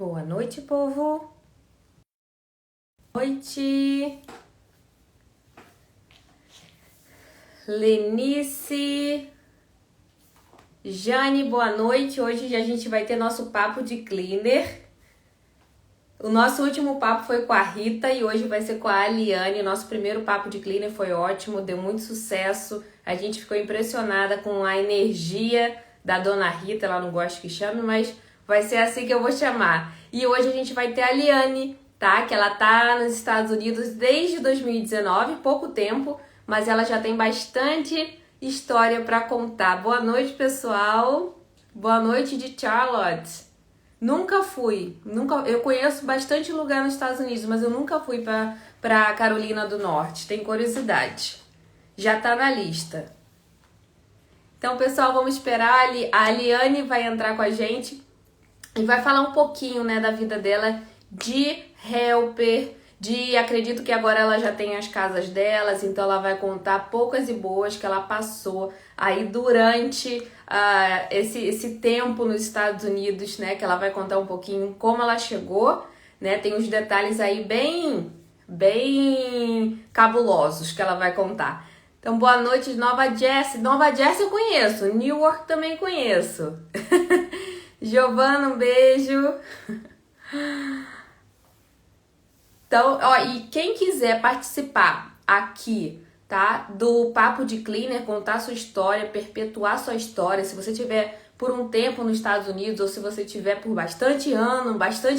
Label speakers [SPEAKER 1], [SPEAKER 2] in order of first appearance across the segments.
[SPEAKER 1] Boa noite, povo. Boa noite. Lenice. Jane, boa noite. Hoje a gente vai ter nosso papo de cleaner. O nosso último papo foi com a Rita e hoje vai ser com a Aliane. Nosso primeiro papo de cleaner foi ótimo, deu muito sucesso. A gente ficou impressionada com a energia da dona Rita. Ela não gosta que chame, mas vai ser assim que eu vou chamar. E hoje a gente vai ter a Aliane, tá? Que ela tá nos Estados Unidos desde 2019, pouco tempo, mas ela já tem bastante história para contar. Boa noite, pessoal. Boa noite de Charlotte. Nunca fui, eu conheço bastante lugar nos Estados Unidos, mas eu nunca fui para Carolina do Norte. Tem curiosidade. Já tá na lista. Então, pessoal, vamos esperar. A Aliane vai entrar com a gente e vai falar um pouquinho, né, da vida dela de helper, acredito que agora ela já tem as casas delas, então ela vai contar poucas e boas que ela passou aí durante esse tempo nos Estados Unidos, né, que ela vai contar um pouquinho como ela chegou, né, tem uns detalhes aí bem cabulosos que ela vai contar. Então, boa noite, Nova Jersey. Nova Jersey eu conheço, Newark também conheço. Giovana, um beijo. Então, ó, e quem quiser participar aqui, tá? Do Papo de Cleaner, contar sua história, perpetuar sua história, se você tiver por um tempo nos Estados Unidos ou se você tiver por bastante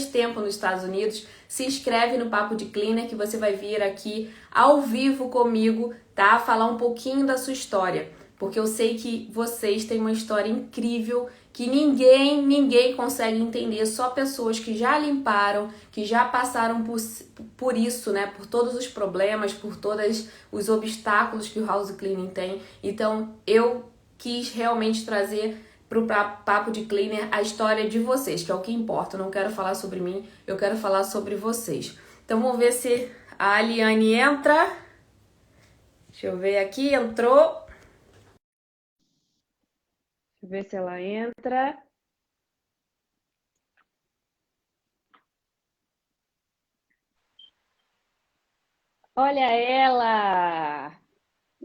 [SPEAKER 1] tempo nos Estados Unidos, se inscreve no Papo de Cleaner que você vai vir aqui ao vivo comigo, tá? Falar um pouquinho da sua história, porque eu sei que vocês têm uma história incrível que ninguém consegue entender, só pessoas que já limparam, que já passaram por isso, né? Por todos os problemas, por todos os obstáculos que o house cleaning tem. Então, eu quis realmente trazer pro Papo de Cleaner a história de vocês, que é o que importa. Eu não quero falar sobre mim, eu quero falar sobre vocês. Então, vamos ver se a Aliane entra. Deixa eu ver aqui, entrou. Deixa eu ver se ela entra. Olha ela!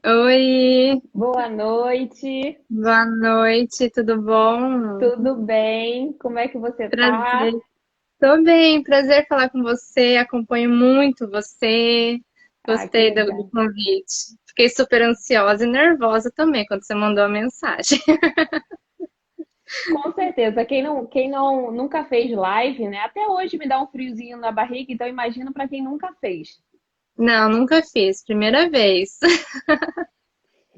[SPEAKER 2] Oi,
[SPEAKER 1] Boa noite,
[SPEAKER 2] boa noite, tudo bom?
[SPEAKER 1] tudo bem? Como é que você tá?
[SPEAKER 2] Prazer. Tô bem, prazer falar com você. Acompanho muito você.
[SPEAKER 1] Ah, que
[SPEAKER 2] Gostei do
[SPEAKER 1] legal.
[SPEAKER 2] convite. Fiquei super ansiosa e nervosa também quando você mandou a mensagem.
[SPEAKER 1] Com certeza, quem não nunca fez live, né? Até hoje me dá um friozinho na barriga, então imagina para quem nunca fez.
[SPEAKER 2] Não, nunca fiz, primeira vez.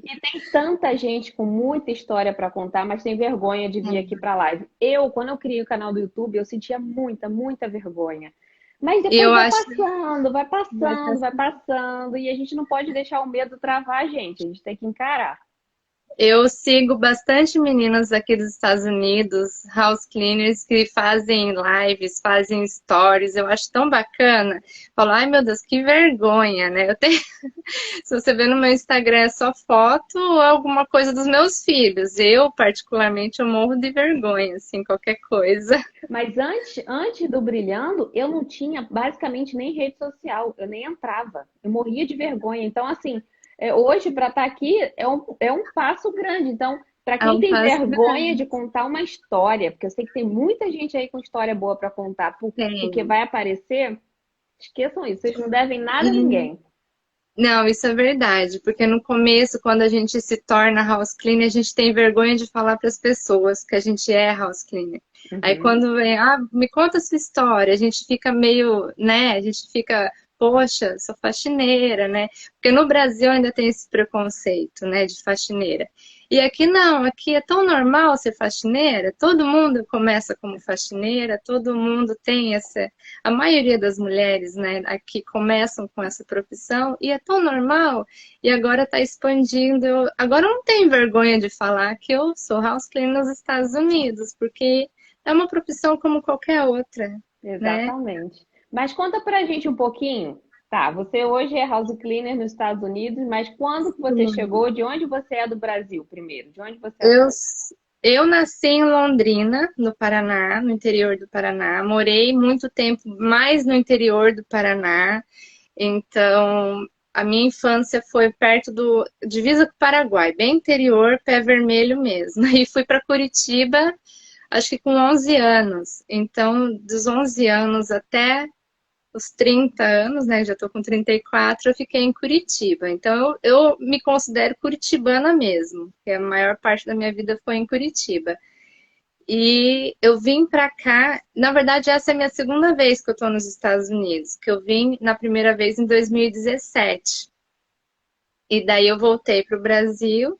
[SPEAKER 1] E tem tanta gente com muita história para contar, mas tem vergonha de vir aqui para live. Quando eu criei o canal do YouTube, eu sentia muita vergonha. Mas depois
[SPEAKER 2] Eu
[SPEAKER 1] vai
[SPEAKER 2] acho
[SPEAKER 1] passando, vai
[SPEAKER 2] que vai
[SPEAKER 1] passando, vai
[SPEAKER 2] passar.
[SPEAKER 1] passando, e a gente não pode deixar o medo travar a gente tem que encarar.
[SPEAKER 2] Eu sigo bastante meninas aqui dos Estados Unidos, house cleaners, que fazem lives, fazem stories. Eu acho tão bacana. Falo, ai meu Deus, que vergonha, né? Eu tenho... Se você ver no meu Instagram é só foto ou alguma coisa dos meus filhos. Eu, particularmente, eu morro de vergonha, assim, qualquer coisa.
[SPEAKER 1] Mas antes do Brilhando, eu não tinha basicamente nem rede social, eu nem entrava. Eu morria de vergonha. Então, assim, hoje para estar aqui é um passo grande. Então, para
[SPEAKER 2] É
[SPEAKER 1] quem
[SPEAKER 2] um
[SPEAKER 1] tem
[SPEAKER 2] passo
[SPEAKER 1] vergonha
[SPEAKER 2] grande.
[SPEAKER 1] de contar uma história, porque eu sei que tem muita gente aí com história boa para contar, porque
[SPEAKER 2] Tem.
[SPEAKER 1] vai aparecer, esqueçam isso, vocês não devem nada a ninguém.
[SPEAKER 2] Não, isso é verdade, porque no começo, quando a gente se torna house cleaner, a gente tem vergonha de falar para as pessoas que a gente é house cleaner. Aí
[SPEAKER 1] Uhum.
[SPEAKER 2] quando vem, me conta a sua história, a gente fica meio, né, a gente fica, poxa, sou faxineira, né? Porque no Brasil ainda tem esse preconceito, né, de faxineira. E aqui não, aqui é tão normal ser faxineira, todo mundo começa como faxineira, todo mundo tem essa, a maioria das mulheres, né, aqui começam com essa profissão e é tão normal e agora está expandindo. Agora eu não tenho vergonha de falar que eu sou house cleaner nos Estados Unidos, porque é uma profissão como qualquer outra, né?
[SPEAKER 1] Exatamente. Mas conta pra gente um pouquinho. Tá, você hoje é house cleaner nos Estados Unidos, mas quando que você
[SPEAKER 2] Sim.
[SPEAKER 1] chegou? De onde você é do Brasil primeiro? De onde você é
[SPEAKER 2] Eu,
[SPEAKER 1] hoje?
[SPEAKER 2] Eu nasci em Londrina, no Paraná, no interior do Paraná. Morei muito tempo mais no interior do Paraná. Então, a minha infância foi perto do divisa com o Paraguai, bem interior, pé vermelho mesmo. E fui para Curitiba, acho que com 11 anos. Então, dos 11 anos até os 30 anos, né? Já estou com 34, eu fiquei em Curitiba. Então, eu me considero curitibana mesmo, porque a maior parte da minha vida foi em Curitiba. E eu vim para cá, na verdade, essa é a minha segunda vez que eu estou nos Estados Unidos, que eu vim na primeira vez em 2017. E daí eu voltei para o Brasil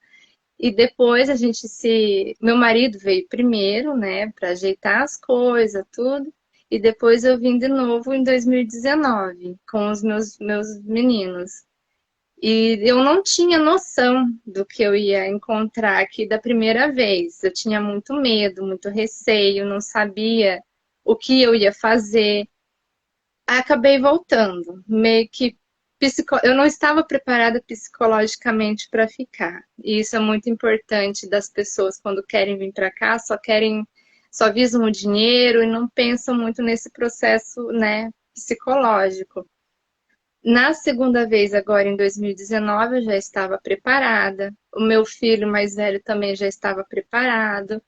[SPEAKER 2] e depois a gente se. Meu marido veio primeiro, né, para ajeitar as coisas, tudo. E depois eu vim de novo em 2019 com os meus meninos. E eu não tinha noção do que eu ia encontrar aqui da primeira vez. Eu tinha muito medo, muito receio, não sabia o que eu ia fazer. Acabei voltando, meio que eu não estava preparada psicologicamente para ficar. E isso é muito importante das pessoas quando querem vir para cá, só visam o dinheiro e não pensam muito nesse processo, né, psicológico. Na segunda vez, agora em 2019, eu já estava preparada. O meu filho mais velho também já estava preparado.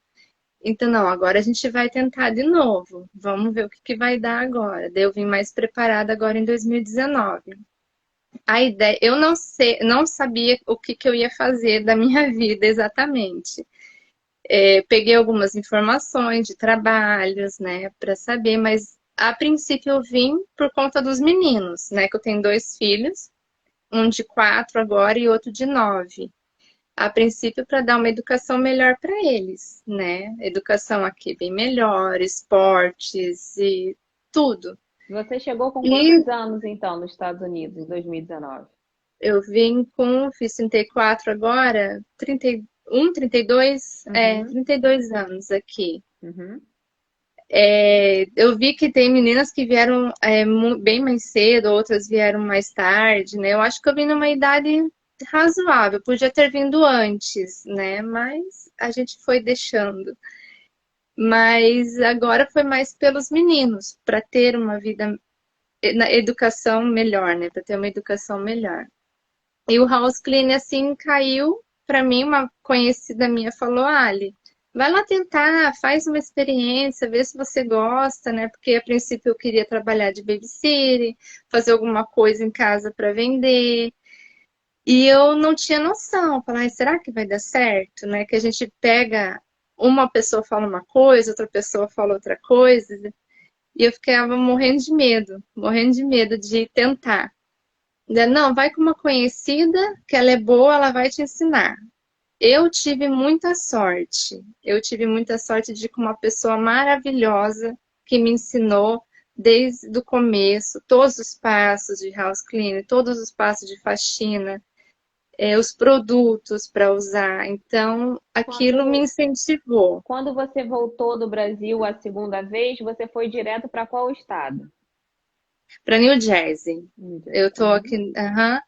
[SPEAKER 2] Então, não, agora a gente vai tentar de novo. Vamos ver o que que vai dar agora. Daí eu vim mais preparada agora em 2019. A ideia, eu não sei, não sabia o que que eu ia fazer da minha vida exatamente. Peguei algumas informações de trabalhos, né, para saber, mas a princípio eu vim por conta dos meninos, né, que eu tenho dois filhos, um de 4 agora e outro de 9. A princípio para dar uma educação melhor para eles, né? Educação aqui bem melhor, esportes e tudo.
[SPEAKER 1] Você chegou com
[SPEAKER 2] E
[SPEAKER 1] quantos anos, então, nos Estados Unidos, em 2019?
[SPEAKER 2] eu vim fiz 34 agora, 31, 32,
[SPEAKER 1] Uhum,
[SPEAKER 2] 32 anos aqui.
[SPEAKER 1] uhum.
[SPEAKER 2] Eu vi que tem meninas que vieram bem mais cedo, outras vieram mais tarde, né? Eu acho que eu vim numa idade razoável, podia ter vindo antes, né? Mas a gente foi deixando. Mas agora foi mais pelos meninos, para ter uma vida, na educação melhor, né? Para ter uma educação melhor. E o house clean, assim, caiu para mim, uma conhecida minha falou, Ali, vai lá tentar, faz uma experiência, vê se você gosta, né? Porque a princípio eu queria trabalhar de babysitter, fazer alguma coisa em casa para vender. E eu não tinha noção, falar, "Ai, será que vai dar certo, né? Que a gente pega, uma pessoa fala uma coisa, outra pessoa fala outra coisa, e eu ficava morrendo de medo de tentar. Não, vai com uma conhecida, que ela é boa, ela vai te ensinar. Eu tive muita sorte. Eu tive muita sorte de ir com uma pessoa maravilhosa que me ensinou desde o começo, todos os passos de house cleaning, todos os passos de faxina, os produtos para usar. Então, aquilo me
[SPEAKER 1] Quando,
[SPEAKER 2] incentivou
[SPEAKER 1] quando você voltou do Brasil a segunda vez, você foi direto para qual estado?
[SPEAKER 2] para New Jersey.
[SPEAKER 1] New
[SPEAKER 2] Eu
[SPEAKER 1] Jersey.
[SPEAKER 2] tô
[SPEAKER 1] Uhum.
[SPEAKER 2] aqui, aham,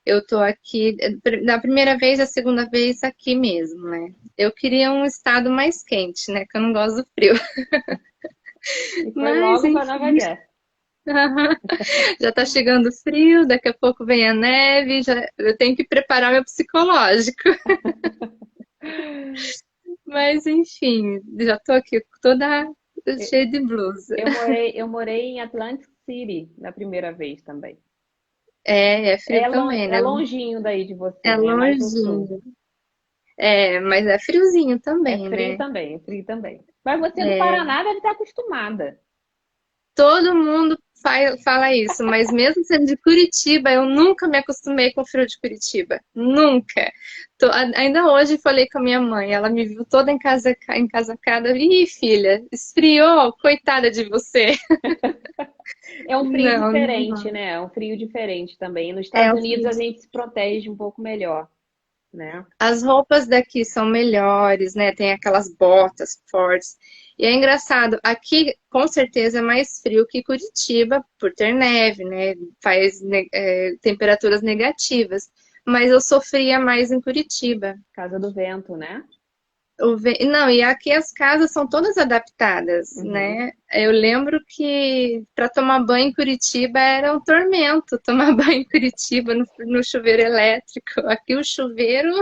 [SPEAKER 2] eu tô aqui da primeira vez, a segunda vez aqui mesmo, né? Eu queria um estado mais quente, né? Que eu não gosto do frio.
[SPEAKER 1] E foi
[SPEAKER 2] Mas,
[SPEAKER 1] logo para Nova
[SPEAKER 2] enfim,
[SPEAKER 1] Jersey.
[SPEAKER 2] já tá chegando frio, daqui a pouco vem a neve, já, eu tenho que preparar meu psicológico. Mas, enfim, já tô aqui toda cheia de blusa.
[SPEAKER 1] Eu morei em Atlantic City na primeira vez também.
[SPEAKER 2] É frio também,
[SPEAKER 1] É
[SPEAKER 2] né?
[SPEAKER 1] longinho daí de
[SPEAKER 2] É
[SPEAKER 1] você, né? Mais no sul.
[SPEAKER 2] longinho. Mas é friozinho
[SPEAKER 1] É
[SPEAKER 2] também,
[SPEAKER 1] frio
[SPEAKER 2] né?
[SPEAKER 1] também, é frio também. Mas você do
[SPEAKER 2] É,
[SPEAKER 1] Paraná deve estar acostumada.
[SPEAKER 2] todo mundo fala isso, mas mesmo sendo de Curitiba, eu nunca me acostumei com o frio de Curitiba. Nunca. Ainda hoje falei com a minha mãe, ela me viu toda encasacada. Ih, filha, esfriou? Coitada de você.
[SPEAKER 1] É um frio
[SPEAKER 2] Não,
[SPEAKER 1] diferente,
[SPEAKER 2] não.
[SPEAKER 1] né? É um frio diferente também. Nos
[SPEAKER 2] É
[SPEAKER 1] Estados
[SPEAKER 2] um
[SPEAKER 1] Unidos
[SPEAKER 2] frio.
[SPEAKER 1] a gente se protege um pouco melhor, né?
[SPEAKER 2] As roupas daqui são melhores, né? Tem aquelas botas fortes. E é engraçado, aqui com certeza é mais frio que Curitiba, por ter neve, né? Faz temperaturas negativas. Mas eu sofria mais em Curitiba.
[SPEAKER 1] Casa do Vento, né?
[SPEAKER 2] Não, e aqui as casas são todas adaptadas,
[SPEAKER 1] Uhum.
[SPEAKER 2] né? Eu lembro que para tomar banho em Curitiba era um tormento tomar banho em Curitiba no chuveiro elétrico. Aqui o chuveiro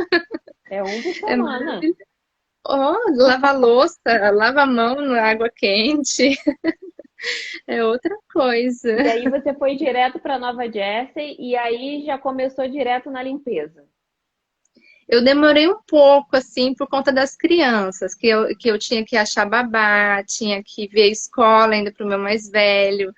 [SPEAKER 1] É um por
[SPEAKER 2] é
[SPEAKER 1] semana.
[SPEAKER 2] maravilhoso. Oh, lava a louça, lava a mão na água quente, é outra coisa.
[SPEAKER 1] E aí você foi direto para Nova Jersey e aí já começou direto na limpeza.
[SPEAKER 2] Eu demorei um pouco, assim, por conta das crianças, que eu tinha que achar babá, tinha que ver a escola ainda para o meu mais velho.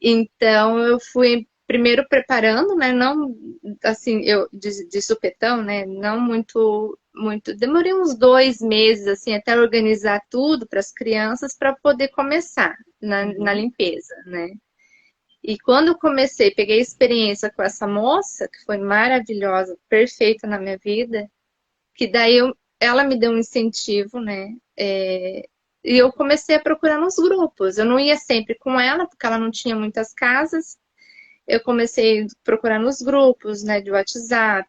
[SPEAKER 2] Então, eu fui primeiro preparando, né? Não, assim, eu de supetão, né? Não muito, muito. Demorei uns 2 meses, assim, até organizar tudo para as crianças para poder começar na
[SPEAKER 1] Uhum.
[SPEAKER 2] limpeza, né? E quando eu comecei, peguei experiência com essa moça, que foi maravilhosa, perfeita na minha vida, que daí ela me deu um incentivo, né? E eu comecei a procurar nos grupos. Eu não ia sempre com ela, porque ela não tinha muitas casas. Eu comecei a procurar nos grupos, né, de WhatsApp,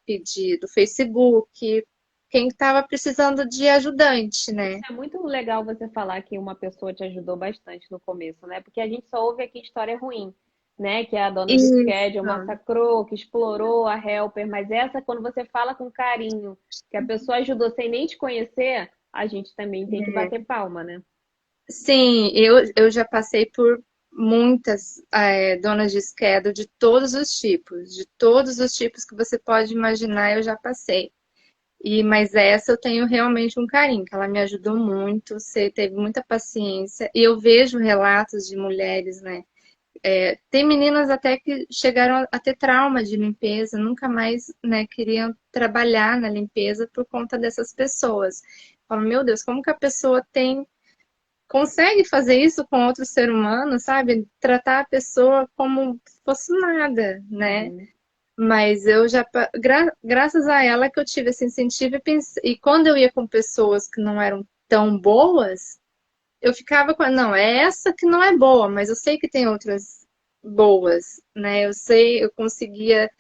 [SPEAKER 2] do Facebook, quem estava precisando de ajudante,
[SPEAKER 1] Isso
[SPEAKER 2] né?
[SPEAKER 1] é muito legal você falar que uma pessoa te ajudou bastante no começo, né? Porque a gente só ouve aqui história ruim, né? Que a dona de schedule
[SPEAKER 2] Isso,
[SPEAKER 1] massacrou, que explorou a helper, mas essa, quando você fala com carinho, que a pessoa ajudou sem nem te conhecer, a gente também tem que bater palma, né?
[SPEAKER 2] sim, eu já passei por muitas donas de schedule de todos os tipos que você pode imaginar, eu já passei. Mas essa eu tenho realmente um carinho, que ela me ajudou muito, você teve muita paciência. E eu vejo relatos de mulheres, né? Tem meninas até que chegaram a ter trauma de limpeza, nunca mais, né, queriam trabalhar na limpeza por conta dessas pessoas. Falo, meu Deus, como que a pessoa consegue fazer isso com outro ser humano, sabe? Tratar a pessoa como se fosse nada, né?
[SPEAKER 1] Uhum.
[SPEAKER 2] Mas eu já, graças a ela que eu tive esse incentivo e quando eu ia com pessoas que não eram tão boas, eu ficava com, não, é essa que não é boa, mas eu sei que tem outras boas, né? Eu sei, eu conseguia,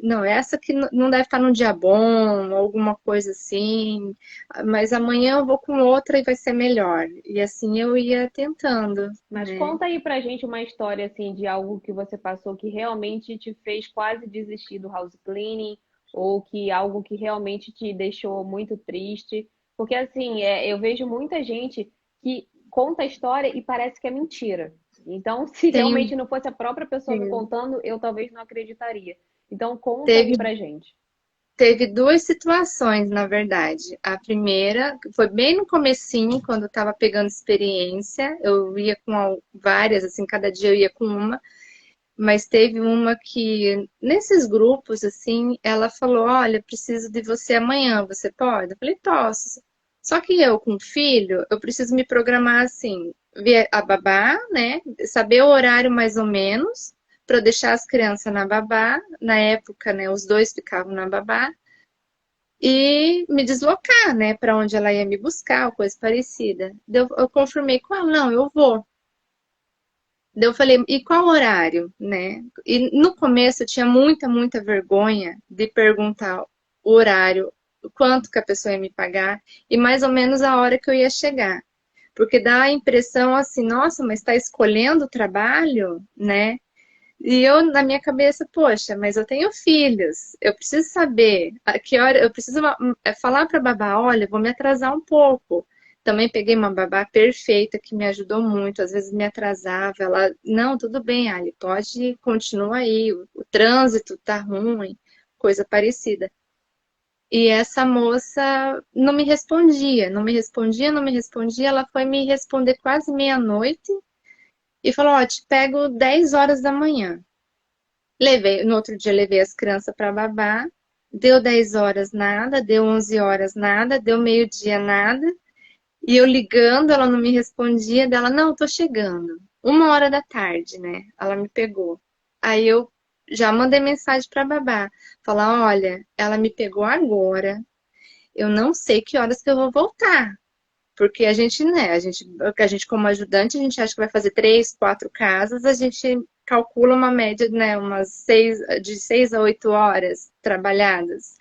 [SPEAKER 2] não, essa que não deve estar num dia bom, alguma coisa assim, mas amanhã eu vou com outra e vai ser melhor. E assim eu ia tentando,
[SPEAKER 1] Mas
[SPEAKER 2] né?
[SPEAKER 1] conta aí pra gente uma história assim de algo que você passou que realmente te fez quase desistir do house cleaning ou que algo que realmente te deixou muito triste, porque assim, eu vejo muita gente que conta a história e parece que é mentira. Então, se
[SPEAKER 2] Tem,
[SPEAKER 1] realmente não fosse a própria pessoa me contando, eu talvez não acreditaria. Então, conta aí
[SPEAKER 2] teve
[SPEAKER 1] pra gente.
[SPEAKER 2] Teve duas situações, na verdade. A primeira foi bem no comecinho, quando eu estava pegando experiência. Eu ia com várias, assim, cada dia eu ia com uma. Mas teve uma que, nesses grupos, assim, ela falou: Olha, preciso de você amanhã, você pode? Eu falei: Posso. Só que eu, com filho, eu preciso me programar assim, ver a babá, né? Saber o horário mais ou menos, para eu deixar as crianças na babá. Na época, né, os dois ficavam na babá e me deslocar, né, para onde ela ia me buscar, ou coisa parecida. Eu confirmei com ela, não, eu vou. Daí eu falei, e qual horário, né? E no começo eu tinha muita, muita vergonha de perguntar o horário, quanto que a pessoa ia me pagar e mais ou menos a hora que eu ia chegar. Porque dá a impressão assim, nossa, mas está escolhendo o trabalho, né? E eu, na minha cabeça, poxa, mas eu tenho filhos, eu preciso saber a que hora, eu preciso falar para a babá, olha, vou me atrasar um pouco. Também peguei uma babá perfeita que me ajudou muito, às vezes me atrasava, ela, não, tudo bem, Ali, pode, continua aí, o trânsito tá ruim, coisa parecida. E essa moça não me respondia, não me respondia, não me respondia, ela foi me responder quase meia-noite e falou, ó, te pego 10 horas da manhã. No outro dia levei as crianças para babá, deu 10 horas nada, deu 11 horas nada, deu meio-dia nada, e eu ligando, ela não me respondia, dela, não, tô chegando. 1 hora da tarde, né? Ela me pegou. Aí eu já mandei mensagem para babá, falar, olha, ela me pegou agora, eu não sei que horas que eu vou voltar. Porque a gente, né, a gente como ajudante, a gente acha que vai fazer 3, 4 casas, a gente calcula uma média, né, de 6 a 8 horas trabalhadas.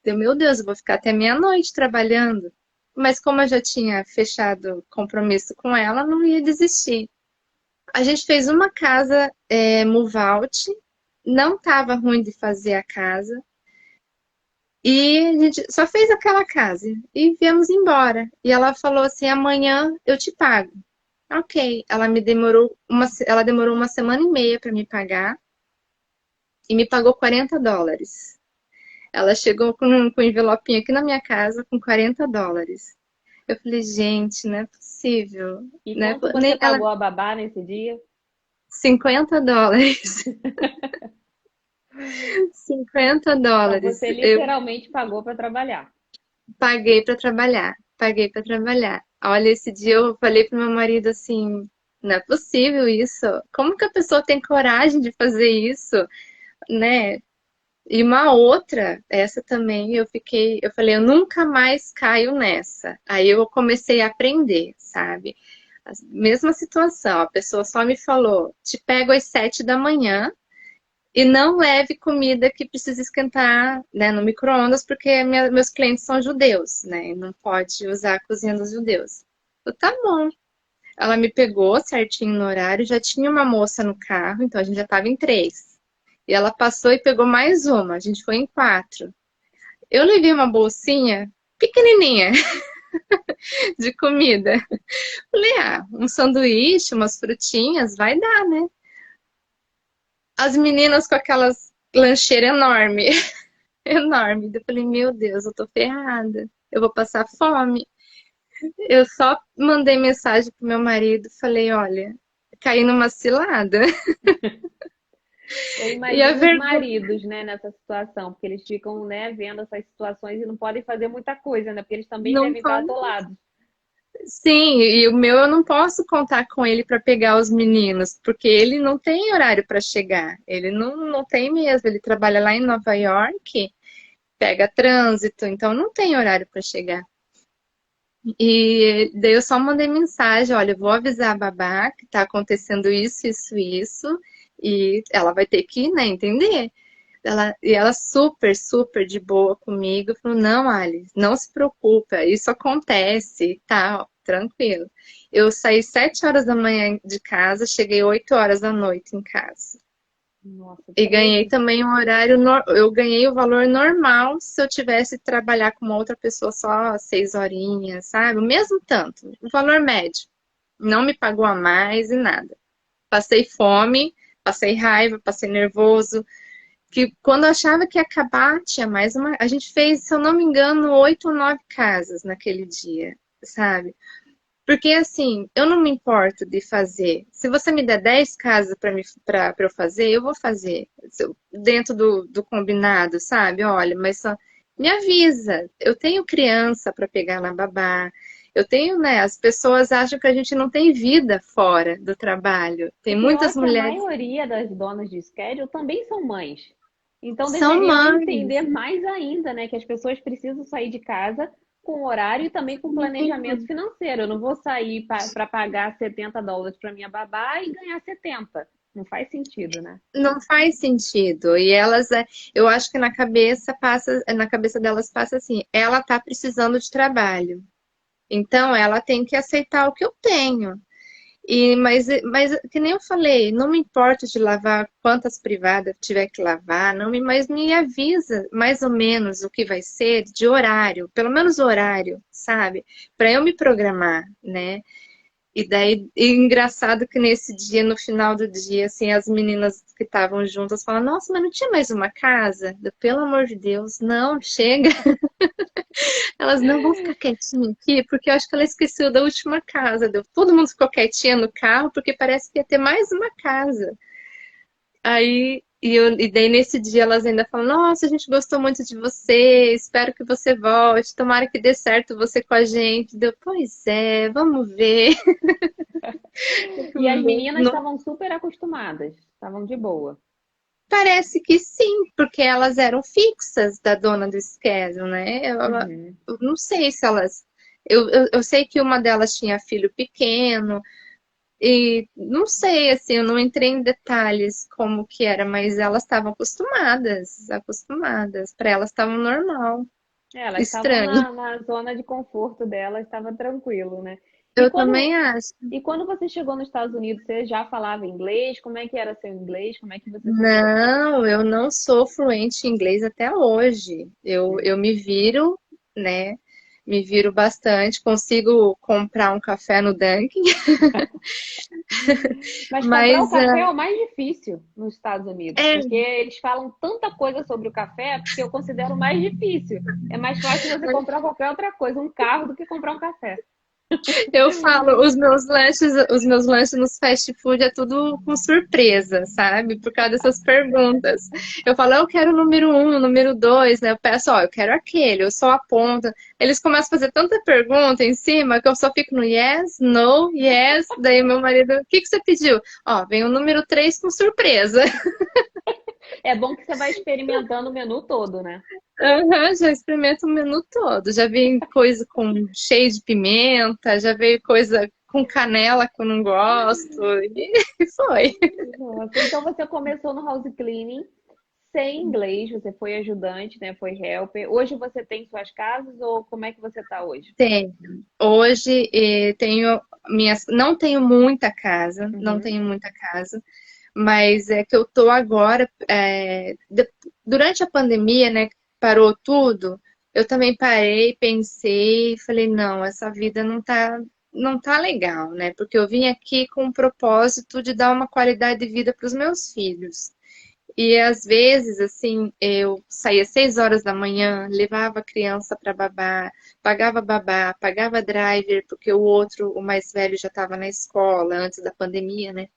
[SPEAKER 2] Meu Deus, eu vou ficar até meia-noite trabalhando. Mas como eu já tinha fechado compromisso com ela, não ia desistir. A gente fez uma casa move out, não estava ruim de fazer a casa, e a gente só fez aquela casa e viemos embora. E ela falou assim: amanhã eu te pago. Ok, ela demorou uma semana e meia para me pagar e me pagou US$ 40. Ela chegou com um envelopinho aqui na minha casa com US$ 40. Eu falei, gente, não é possível,
[SPEAKER 1] E
[SPEAKER 2] né?
[SPEAKER 1] quanto você
[SPEAKER 2] Nem ela,
[SPEAKER 1] pagou a babá nesse dia?
[SPEAKER 2] US$ 50. cinquenta
[SPEAKER 1] Então
[SPEAKER 2] dólares.
[SPEAKER 1] você
[SPEAKER 2] Eu
[SPEAKER 1] literalmente pagou para trabalhar.
[SPEAKER 2] paguei para trabalhar, paguei para trabalhar. Olha, esse dia eu falei pro meu marido assim, não é possível isso. Como que a pessoa tem coragem de fazer isso, né? E uma outra, essa também, eu falei, eu nunca mais caio nessa. Aí eu comecei a aprender, sabe? Mesma situação, a pessoa só me falou, te pego às 7 da manhã e não leve comida que precisa esquentar, né, no micro-ondas, porque meus clientes são judeus, né? E não pode usar a cozinha dos judeus. Eu, tá bom. Ela me pegou certinho no horário, já tinha uma moça no carro, então a gente já estava em três. E ela passou e pegou mais uma, a gente foi em quatro. Eu levei uma bolsinha pequenininha de comida. Falei, um sanduíche, umas frutinhas, vai dar, né? As meninas com aquelas lancheiras enorme, enorme. Eu falei, meu Deus, eu tô ferrada. Eu vou passar fome. Eu só mandei mensagem pro meu marido, falei, olha, caí numa cilada.
[SPEAKER 1] Eu
[SPEAKER 2] E a
[SPEAKER 1] imagino os
[SPEAKER 2] vergonha.
[SPEAKER 1] maridos, né, nessa situação, porque eles ficam, né, vendo essas situações e não podem fazer muita coisa, né? Porque eles também
[SPEAKER 2] Não
[SPEAKER 1] devem estar
[SPEAKER 2] pode.
[SPEAKER 1] atolados.
[SPEAKER 2] Sim, e o meu eu não posso contar com ele para pegar os meninos, porque ele não tem horário para chegar. Ele não tem mesmo. Ele trabalha lá em Nova York, pega trânsito, então não tem horário para chegar. E daí eu só mandei mensagem, olha, eu vou avisar a babá que tá acontecendo isso, isso, isso, e ela vai ter que, né, entender. E ela super, super de boa comigo, falou, não, Alice, não se preocupa, isso acontece e tal, tranquilo. Eu saí 7 horas da manhã de casa, cheguei 8 horas da noite em casa.
[SPEAKER 1] Nossa,
[SPEAKER 2] E ganhei
[SPEAKER 1] 13.
[SPEAKER 2] também um horário, eu ganhei o valor normal se eu tivesse que trabalhar com uma outra pessoa só 6 horinhas, sabe? O mesmo tanto, o valor médio. Não me pagou a mais e nada. Passei fome, passei raiva, passei nervoso, que quando eu achava que ia acabar, tinha mais uma. A gente fez, se eu não me engano, 8 ou 9 casas naquele dia, sabe? Porque assim, eu não me importo de fazer. Se você me der 10 casas para eu fazer, eu vou fazer. Dentro do combinado, sabe? Olha, mas só me avisa. Eu tenho criança para pegar na babá. Eu tenho, né? As pessoas acham que a gente não tem vida fora do trabalho.
[SPEAKER 1] E
[SPEAKER 2] Tem
[SPEAKER 1] pior
[SPEAKER 2] muitas
[SPEAKER 1] que a
[SPEAKER 2] mulheres
[SPEAKER 1] maioria das donas de schedule também são mães.
[SPEAKER 2] que
[SPEAKER 1] Então
[SPEAKER 2] são
[SPEAKER 1] deveriam
[SPEAKER 2] mães.
[SPEAKER 1] entender mais ainda, né, que as pessoas precisam sair de casa com horário e também com planejamento financeiro. Eu não vou sair para pagar US$ 70 para minha babá e ganhar 70. Não faz sentido, né?
[SPEAKER 2] Não faz sentido. E elas, eu acho que na cabeça delas passa assim, ela tá precisando de trabalho. Então ela tem que aceitar o que eu tenho. Mas que nem eu falei, não me importa de lavar quantas privadas tiver que lavar, mas me avisa mais ou menos o que vai ser de horário, pelo menos o horário, sabe? Para eu me programar, né? E daí, engraçado que nesse dia, no final do dia, assim, as meninas que estavam juntas falam, nossa, mas não tinha mais uma casa? Pelo amor de Deus, não, chega. Elas não vão ficar quietinhas aqui, porque eu acho que ela esqueceu da última casa. Todo mundo ficou quietinha no carro, porque parece que ia ter mais uma casa. Aí, e daí nesse dia elas ainda falam, nossa, a gente gostou muito de você, espero que você volte, tomara que dê certo você com a gente. Pois é, vamos ver.
[SPEAKER 1] E as meninas
[SPEAKER 2] Não,
[SPEAKER 1] estavam super acostumadas, estavam de boa.
[SPEAKER 2] parece que sim, porque elas eram fixas da dona do schedule, né?
[SPEAKER 1] Uhum.
[SPEAKER 2] Eu não sei se elas. Eu sei que uma delas tinha filho pequeno, E não sei, assim, eu não entrei em detalhes como que era, mas elas estavam acostumadas, acostumadas. Para elas estava normal,
[SPEAKER 3] Elas estavam
[SPEAKER 2] estranho.
[SPEAKER 3] na zona de conforto delas, estava tranquilo, né? E
[SPEAKER 2] Eu
[SPEAKER 3] quando,
[SPEAKER 2] também acho.
[SPEAKER 3] e quando você chegou nos Estados Unidos, você já falava inglês? Como é que era seu inglês? Como é que você se saiu?
[SPEAKER 2] Não, eu não sou fluente em inglês até hoje. Eu me viro, né? Me viro bastante, consigo comprar um café no Dunkin',
[SPEAKER 3] Mas comprar o
[SPEAKER 2] mas
[SPEAKER 3] café é o mais difícil nos Estados Unidos,
[SPEAKER 2] é,
[SPEAKER 3] porque eles falam tanta coisa sobre o café que eu considero mais difícil. É mais fácil você comprar qualquer outra coisa, um carro, do que comprar um café.
[SPEAKER 2] eu falo, os meus lanches nos fast food é tudo com surpresa, sabe? Por causa dessas perguntas. Eu falo, eu quero o número um, o número dois, né? Eu peço, ó, eu quero aquele, eu só aponto. Eles começam a fazer tanta pergunta em cima que eu só fico no yes, no, yes. Daí meu marido, o que que você pediu? Ó, vem o número três com surpresa.
[SPEAKER 3] É bom que você vai experimentando o menu todo, né?
[SPEAKER 2] Aham, já experimento o menu todo. Já vi coisa com cheio de pimenta, já veio coisa com canela que eu não gosto. E foi.
[SPEAKER 3] Nossa, então você começou no house cleaning sem inglês, você foi ajudante, né? Foi helper. Hoje você tem suas casas ou como é que você está hoje?
[SPEAKER 2] Tenho. Hoje tenho minhas. Não tenho muita casa, não
[SPEAKER 3] Uhum.
[SPEAKER 2] tenho muita casa, mas é que eu tô agora. Durante a pandemia, né, que parou tudo, eu também parei, pensei, falei, não, essa vida não tá legal, né? Porque eu vim aqui com o propósito de dar uma qualidade de vida para os meus filhos. E às vezes, assim, eu saía 6 horas da manhã, levava a criança para babá, pagava driver, porque o outro, o mais velho, já estava na escola antes da pandemia, né?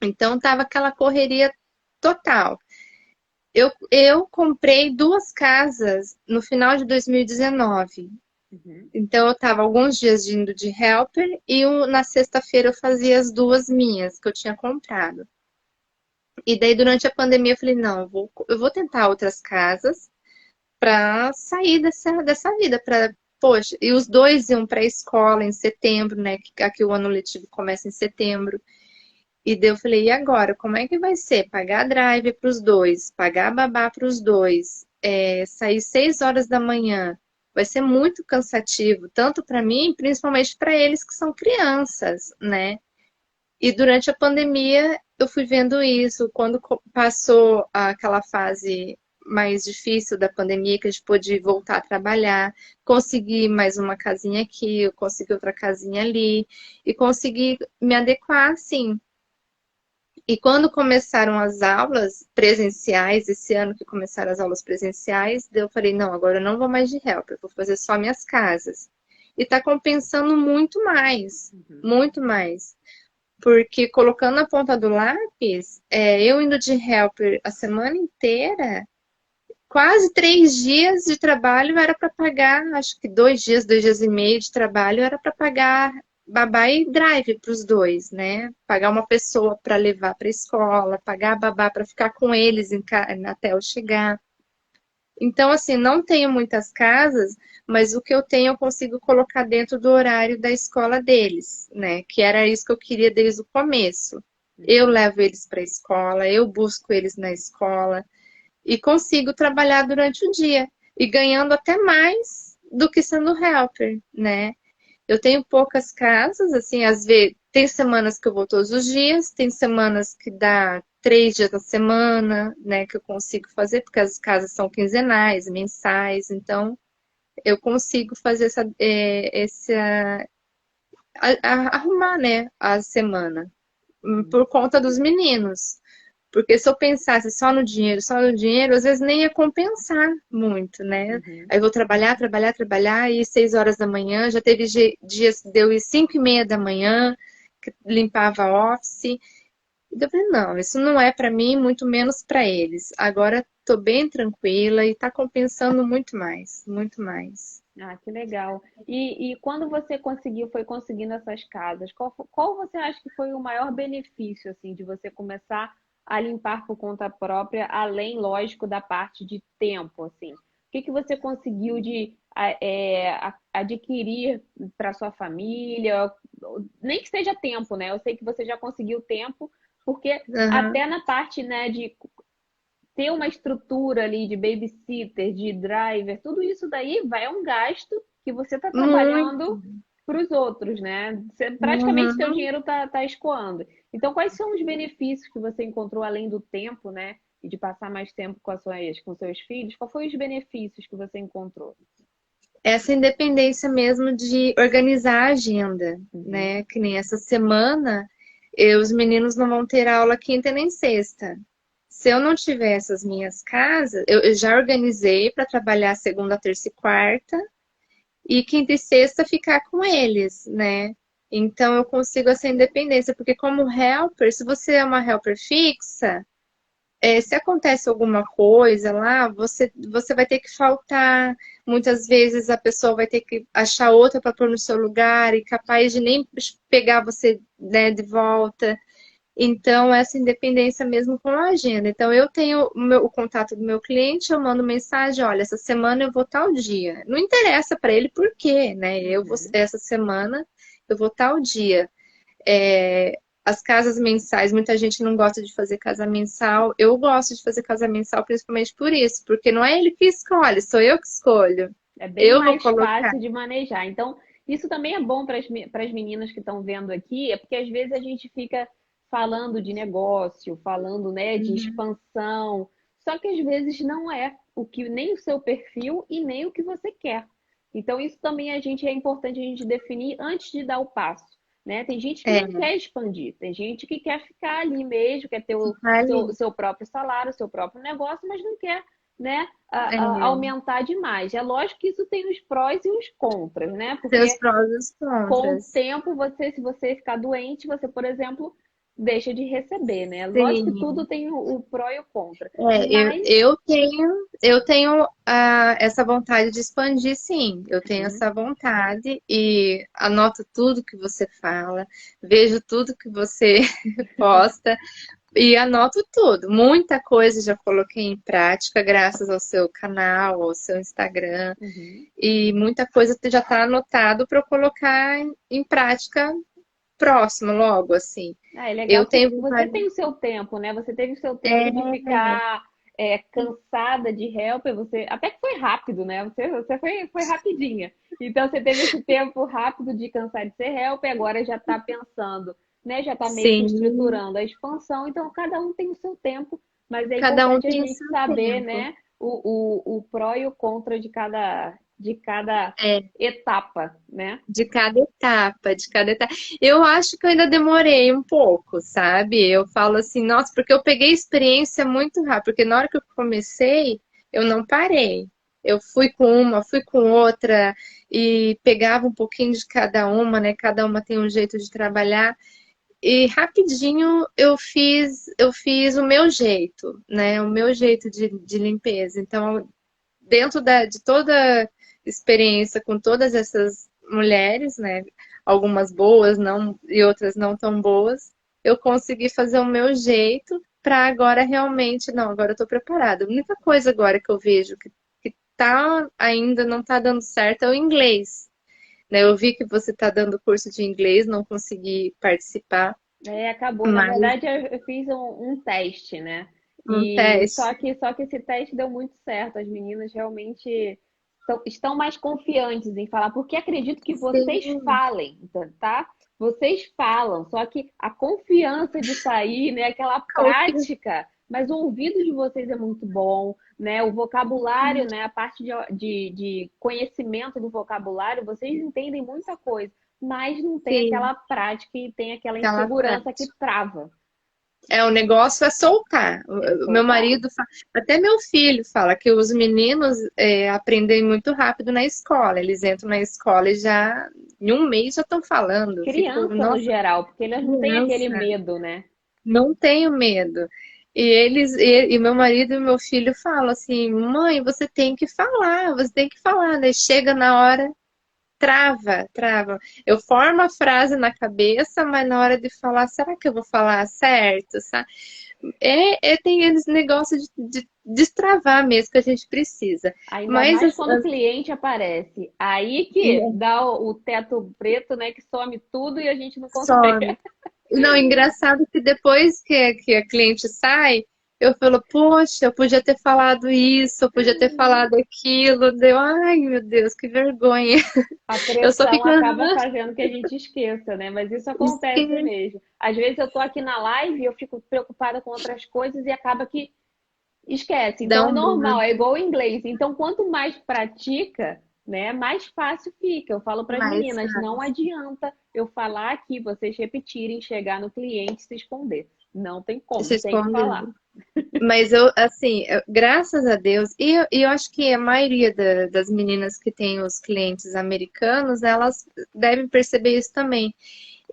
[SPEAKER 2] Então tava aquela correria total. Eu comprei duas casas no final de 2019.
[SPEAKER 3] Uhum.
[SPEAKER 2] Então eu tava alguns dias indo de helper e na sexta-feira eu fazia as duas minhas que eu tinha comprado. E daí durante a pandemia eu falei, não, eu vou tentar outras casas para sair dessa vida, para poxa, e os dois iam para a escola em setembro, né? Que aqui o ano letivo começa em setembro. E daí eu falei, e agora? Como é que vai ser? Pagar drive para os dois, pagar babá para os dois, sair 6 horas da manhã. Vai ser muito cansativo, tanto para mim, principalmente para eles que são crianças, né? E durante a pandemia eu fui vendo isso. Quando passou aquela fase mais difícil da pandemia, que a gente pôde voltar a trabalhar, consegui mais uma casinha aqui, eu consegui outra casinha ali, e consegui me adequar, assim. E quando começaram as aulas presenciais, esse ano que começaram as aulas presenciais, daí eu falei, não, agora eu não vou mais de helper, vou fazer só minhas casas. E tá compensando muito mais,
[SPEAKER 3] Uhum.
[SPEAKER 2] muito mais. Porque colocando na ponta do lápis, eu indo de helper a semana inteira, quase 3 dias de trabalho era para pagar, acho que 2 dias, 2 dias e meio de trabalho era para pagar babá e drive para os dois, né? Pagar uma pessoa para levar para a escola, pagar a babá para ficar com eles até eu chegar. Então, assim, não tenho muitas casas, mas o que eu tenho eu consigo colocar dentro do horário da escola deles, né? Que era isso que eu queria desde o começo. Eu
[SPEAKER 3] Uhum.
[SPEAKER 2] levo eles para a escola, eu busco eles na escola e consigo trabalhar durante o dia e ganhando até mais do que sendo helper, né? Eu tenho poucas casas, assim, às vezes tem semanas que eu vou todos os dias, tem semanas que dá 3 dias na semana, né, que eu consigo fazer, porque as casas são quinzenais, mensais, então eu consigo fazer arrumar, né, a semana, por conta dos meninos. Porque se eu pensasse só no dinheiro, às vezes nem ia compensar muito, né?
[SPEAKER 3] Uhum.
[SPEAKER 2] Aí eu vou trabalhar, trabalhar, trabalhar, e 6 horas da manhã, já teve dias que deu 5:30 da manhã, que limpava a office. E eu falei, não, isso não é para mim, muito menos para eles. Agora tô bem tranquila e tá compensando muito mais, muito mais.
[SPEAKER 3] Ah, que legal. E quando você conseguiu, foi conseguindo essas casas, qual você acha que foi o maior benefício, assim, de você começar a limpar por conta própria, além, lógico, da parte de tempo, assim? que você conseguiu de adquirir para sua família, nem que seja tempo, né? Eu sei que você já conseguiu tempo, porque
[SPEAKER 2] Aham.
[SPEAKER 3] até na parte, né, de ter uma estrutura ali de babysitter, de driver, tudo isso daí é um gasto que você está
[SPEAKER 2] Muito.
[SPEAKER 3] trabalhando para os outros, né? Praticamente seu
[SPEAKER 2] Uhum.
[SPEAKER 3] dinheiro está escoando. Então, quais são os benefícios que você encontrou além do tempo, né? E de passar mais tempo com seus filhos? Quais foram os benefícios que você encontrou?
[SPEAKER 2] Essa independência mesmo de organizar a agenda,
[SPEAKER 3] Uhum.
[SPEAKER 2] né? Que nem essa semana, os meninos não vão ter aula quinta nem sexta. Se eu não tiver essas minhas casas, eu já organizei para trabalhar segunda, terça e quarta, e quinta e sexta ficar com eles, né? Então eu consigo essa independência, porque como helper, se você é uma helper fixa, se acontece alguma coisa lá, você vai ter que faltar. Muitas vezes a pessoa vai ter que achar outra para pôr no seu lugar e capaz de nem pegar você, né, de volta. Então, essa independência mesmo com a agenda. Então, eu tenho o contato do meu cliente, eu mando mensagem, olha, essa semana eu vou tal dia. Não interessa para ele por quê, né?
[SPEAKER 3] Uhum.
[SPEAKER 2] Essa semana eu vou tal dia. É, as casas mensais, muita gente não gosta de fazer casa mensal. Eu gosto de fazer casa mensal principalmente por isso, porque não é ele que escolhe, sou eu que escolho.
[SPEAKER 3] É bem
[SPEAKER 2] Eu vou
[SPEAKER 3] mais
[SPEAKER 2] colocar.
[SPEAKER 3] fácil de manejar. Então, isso também é bom para as meninas que estão vendo aqui, é porque às vezes a gente fica falando de negócio, falando, né, de
[SPEAKER 2] Uhum.
[SPEAKER 3] expansão, só que às vezes não é o que nem o seu perfil e nem o que você quer. Então, isso também é importante a gente definir antes de dar o passo, né? Tem gente que
[SPEAKER 2] É,
[SPEAKER 3] não quer expandir, tem gente que quer ficar ali mesmo, quer ter o
[SPEAKER 2] vale.
[SPEAKER 3] seu próprio salário, o seu próprio negócio, mas não quer, né,
[SPEAKER 2] É,
[SPEAKER 3] aumentar demais. É lógico que isso tem os prós e os contras, né?
[SPEAKER 2] tem os
[SPEAKER 3] Porque
[SPEAKER 2] prós e os
[SPEAKER 3] com o
[SPEAKER 2] contras.
[SPEAKER 3] tempo, se você ficar doente, você, por exemplo, deixa de receber, né? Lógico que tudo
[SPEAKER 2] Sim.
[SPEAKER 3] tem o pró e o contra.
[SPEAKER 2] É,
[SPEAKER 3] Mas,
[SPEAKER 2] eu tenho essa vontade de expandir, sim. Eu tenho
[SPEAKER 3] uhum,
[SPEAKER 2] essa vontade e anoto tudo que você fala, vejo tudo que você posta e anoto tudo. Muita coisa já coloquei em prática graças ao seu canal, ao seu Instagram,
[SPEAKER 3] uhum.
[SPEAKER 2] e muita coisa já está anotado para eu colocar em prática próximo, logo assim.
[SPEAKER 3] Ah, é legal
[SPEAKER 2] Eu
[SPEAKER 3] que
[SPEAKER 2] tenho
[SPEAKER 3] você
[SPEAKER 2] vontade.
[SPEAKER 3] tem o seu tempo, né? Você teve o seu tempo de
[SPEAKER 2] É,
[SPEAKER 3] ficar cansada de helper, você até que foi rápido, né? Você foi rapidinha. Então você teve esse tempo rápido de cansar de ser helper, agora já está pensando, né? Já está meio que
[SPEAKER 2] sim,
[SPEAKER 3] estruturando a expansão. Então cada um tem o seu tempo, mas é
[SPEAKER 2] cada um
[SPEAKER 3] importante a
[SPEAKER 2] tem o
[SPEAKER 3] gente
[SPEAKER 2] seu
[SPEAKER 3] saber,
[SPEAKER 2] tempo.
[SPEAKER 3] né? O pró e o contra de cada
[SPEAKER 2] É,
[SPEAKER 3] etapa, né?
[SPEAKER 2] de cada etapa, de cada etapa. Eu acho que eu ainda demorei um pouco, sabe? Eu falo assim, nossa, porque eu peguei experiência muito rápido, porque na hora que eu comecei, eu não parei. Eu fui com uma, fui com outra e pegava um pouquinho de cada uma, né? Cada uma tem um jeito de trabalhar. E rapidinho eu fiz o meu jeito, né? O meu jeito de limpeza. Então, dentro de toda experiência com todas essas mulheres, né? Algumas boas não, e outras não tão boas, eu consegui fazer o meu jeito para agora realmente, não, agora eu estou preparada. A única coisa agora que eu vejo que tá, ainda não está dando certo é o inglês. Né? Eu vi que você está dando curso de inglês, não consegui participar,
[SPEAKER 3] É, acabou. Na
[SPEAKER 2] mas
[SPEAKER 3] verdade, eu fiz um teste, né?
[SPEAKER 2] um
[SPEAKER 3] E
[SPEAKER 2] teste.
[SPEAKER 3] só que esse teste deu muito certo. As meninas realmente estão mais confiantes em falar, porque acredito que vocês
[SPEAKER 2] Sim,
[SPEAKER 3] falem, tá? Vocês falam, só que a confiança de sair, né? Aquela
[SPEAKER 2] confio.
[SPEAKER 3] prática, mas o ouvido de vocês é muito bom, né? O vocabulário, né? A parte de conhecimento do vocabulário, vocês entendem muita coisa, mas não tem
[SPEAKER 2] Sim,
[SPEAKER 3] aquela prática e tem aquela
[SPEAKER 2] aquela
[SPEAKER 3] insegurança que
[SPEAKER 2] prática.
[SPEAKER 3] trava.
[SPEAKER 2] O negócio é soltar.
[SPEAKER 3] É
[SPEAKER 2] O meu
[SPEAKER 3] soltar.
[SPEAKER 2] marido, até meu filho fala que os meninos aprendem muito rápido na escola. Eles entram na escola e já, em um mês, já estão falando. Eu fico,
[SPEAKER 3] Criança no
[SPEAKER 2] nossa,
[SPEAKER 3] geral, porque eles não têm aquele
[SPEAKER 2] criança,
[SPEAKER 3] medo, né?
[SPEAKER 2] não tenho medo. E meu marido e meu filho falam assim: mãe, você tem que falar, você tem que falar, né? Chega na hora, trava, trava. Eu formo a frase na cabeça, mas na hora de falar, será que eu vou falar certo, sabe? Tem esse negócio de destravar mesmo que a gente precisa.
[SPEAKER 3] Ainda
[SPEAKER 2] Mas
[SPEAKER 3] mais quando o cliente aparece. Aí que dá o teto preto, né? Que some tudo e a gente não consegue.
[SPEAKER 2] some. Não, engraçado que depois que a cliente sai, eu falo, poxa, eu podia ter falado isso, eu podia ter falado aquilo. Deu, ai meu Deus, que vergonha.
[SPEAKER 3] A
[SPEAKER 2] Eu só
[SPEAKER 3] pressão
[SPEAKER 2] fico,
[SPEAKER 3] acaba fazendo que a gente esqueça, né? Mas isso acontece
[SPEAKER 2] esquece,
[SPEAKER 3] mesmo. Às vezes eu tô aqui na live e eu fico preocupada com outras coisas e acaba que esquece.
[SPEAKER 2] dá
[SPEAKER 3] Então é
[SPEAKER 2] um
[SPEAKER 3] normal,
[SPEAKER 2] mundo
[SPEAKER 3] é igual o inglês. Então quanto mais pratica, né, mais fácil fica. Eu falo para as
[SPEAKER 2] mais,
[SPEAKER 3] meninas, não
[SPEAKER 2] sabe?
[SPEAKER 3] adianta eu falar aqui, vocês repetirem, chegar no cliente e se esconder. Não tem como,
[SPEAKER 2] Se
[SPEAKER 3] tem que falar.
[SPEAKER 2] escondendo. Mas eu, assim, graças a Deus, e eu acho que a maioria das meninas que têm os clientes americanos, elas devem perceber isso também.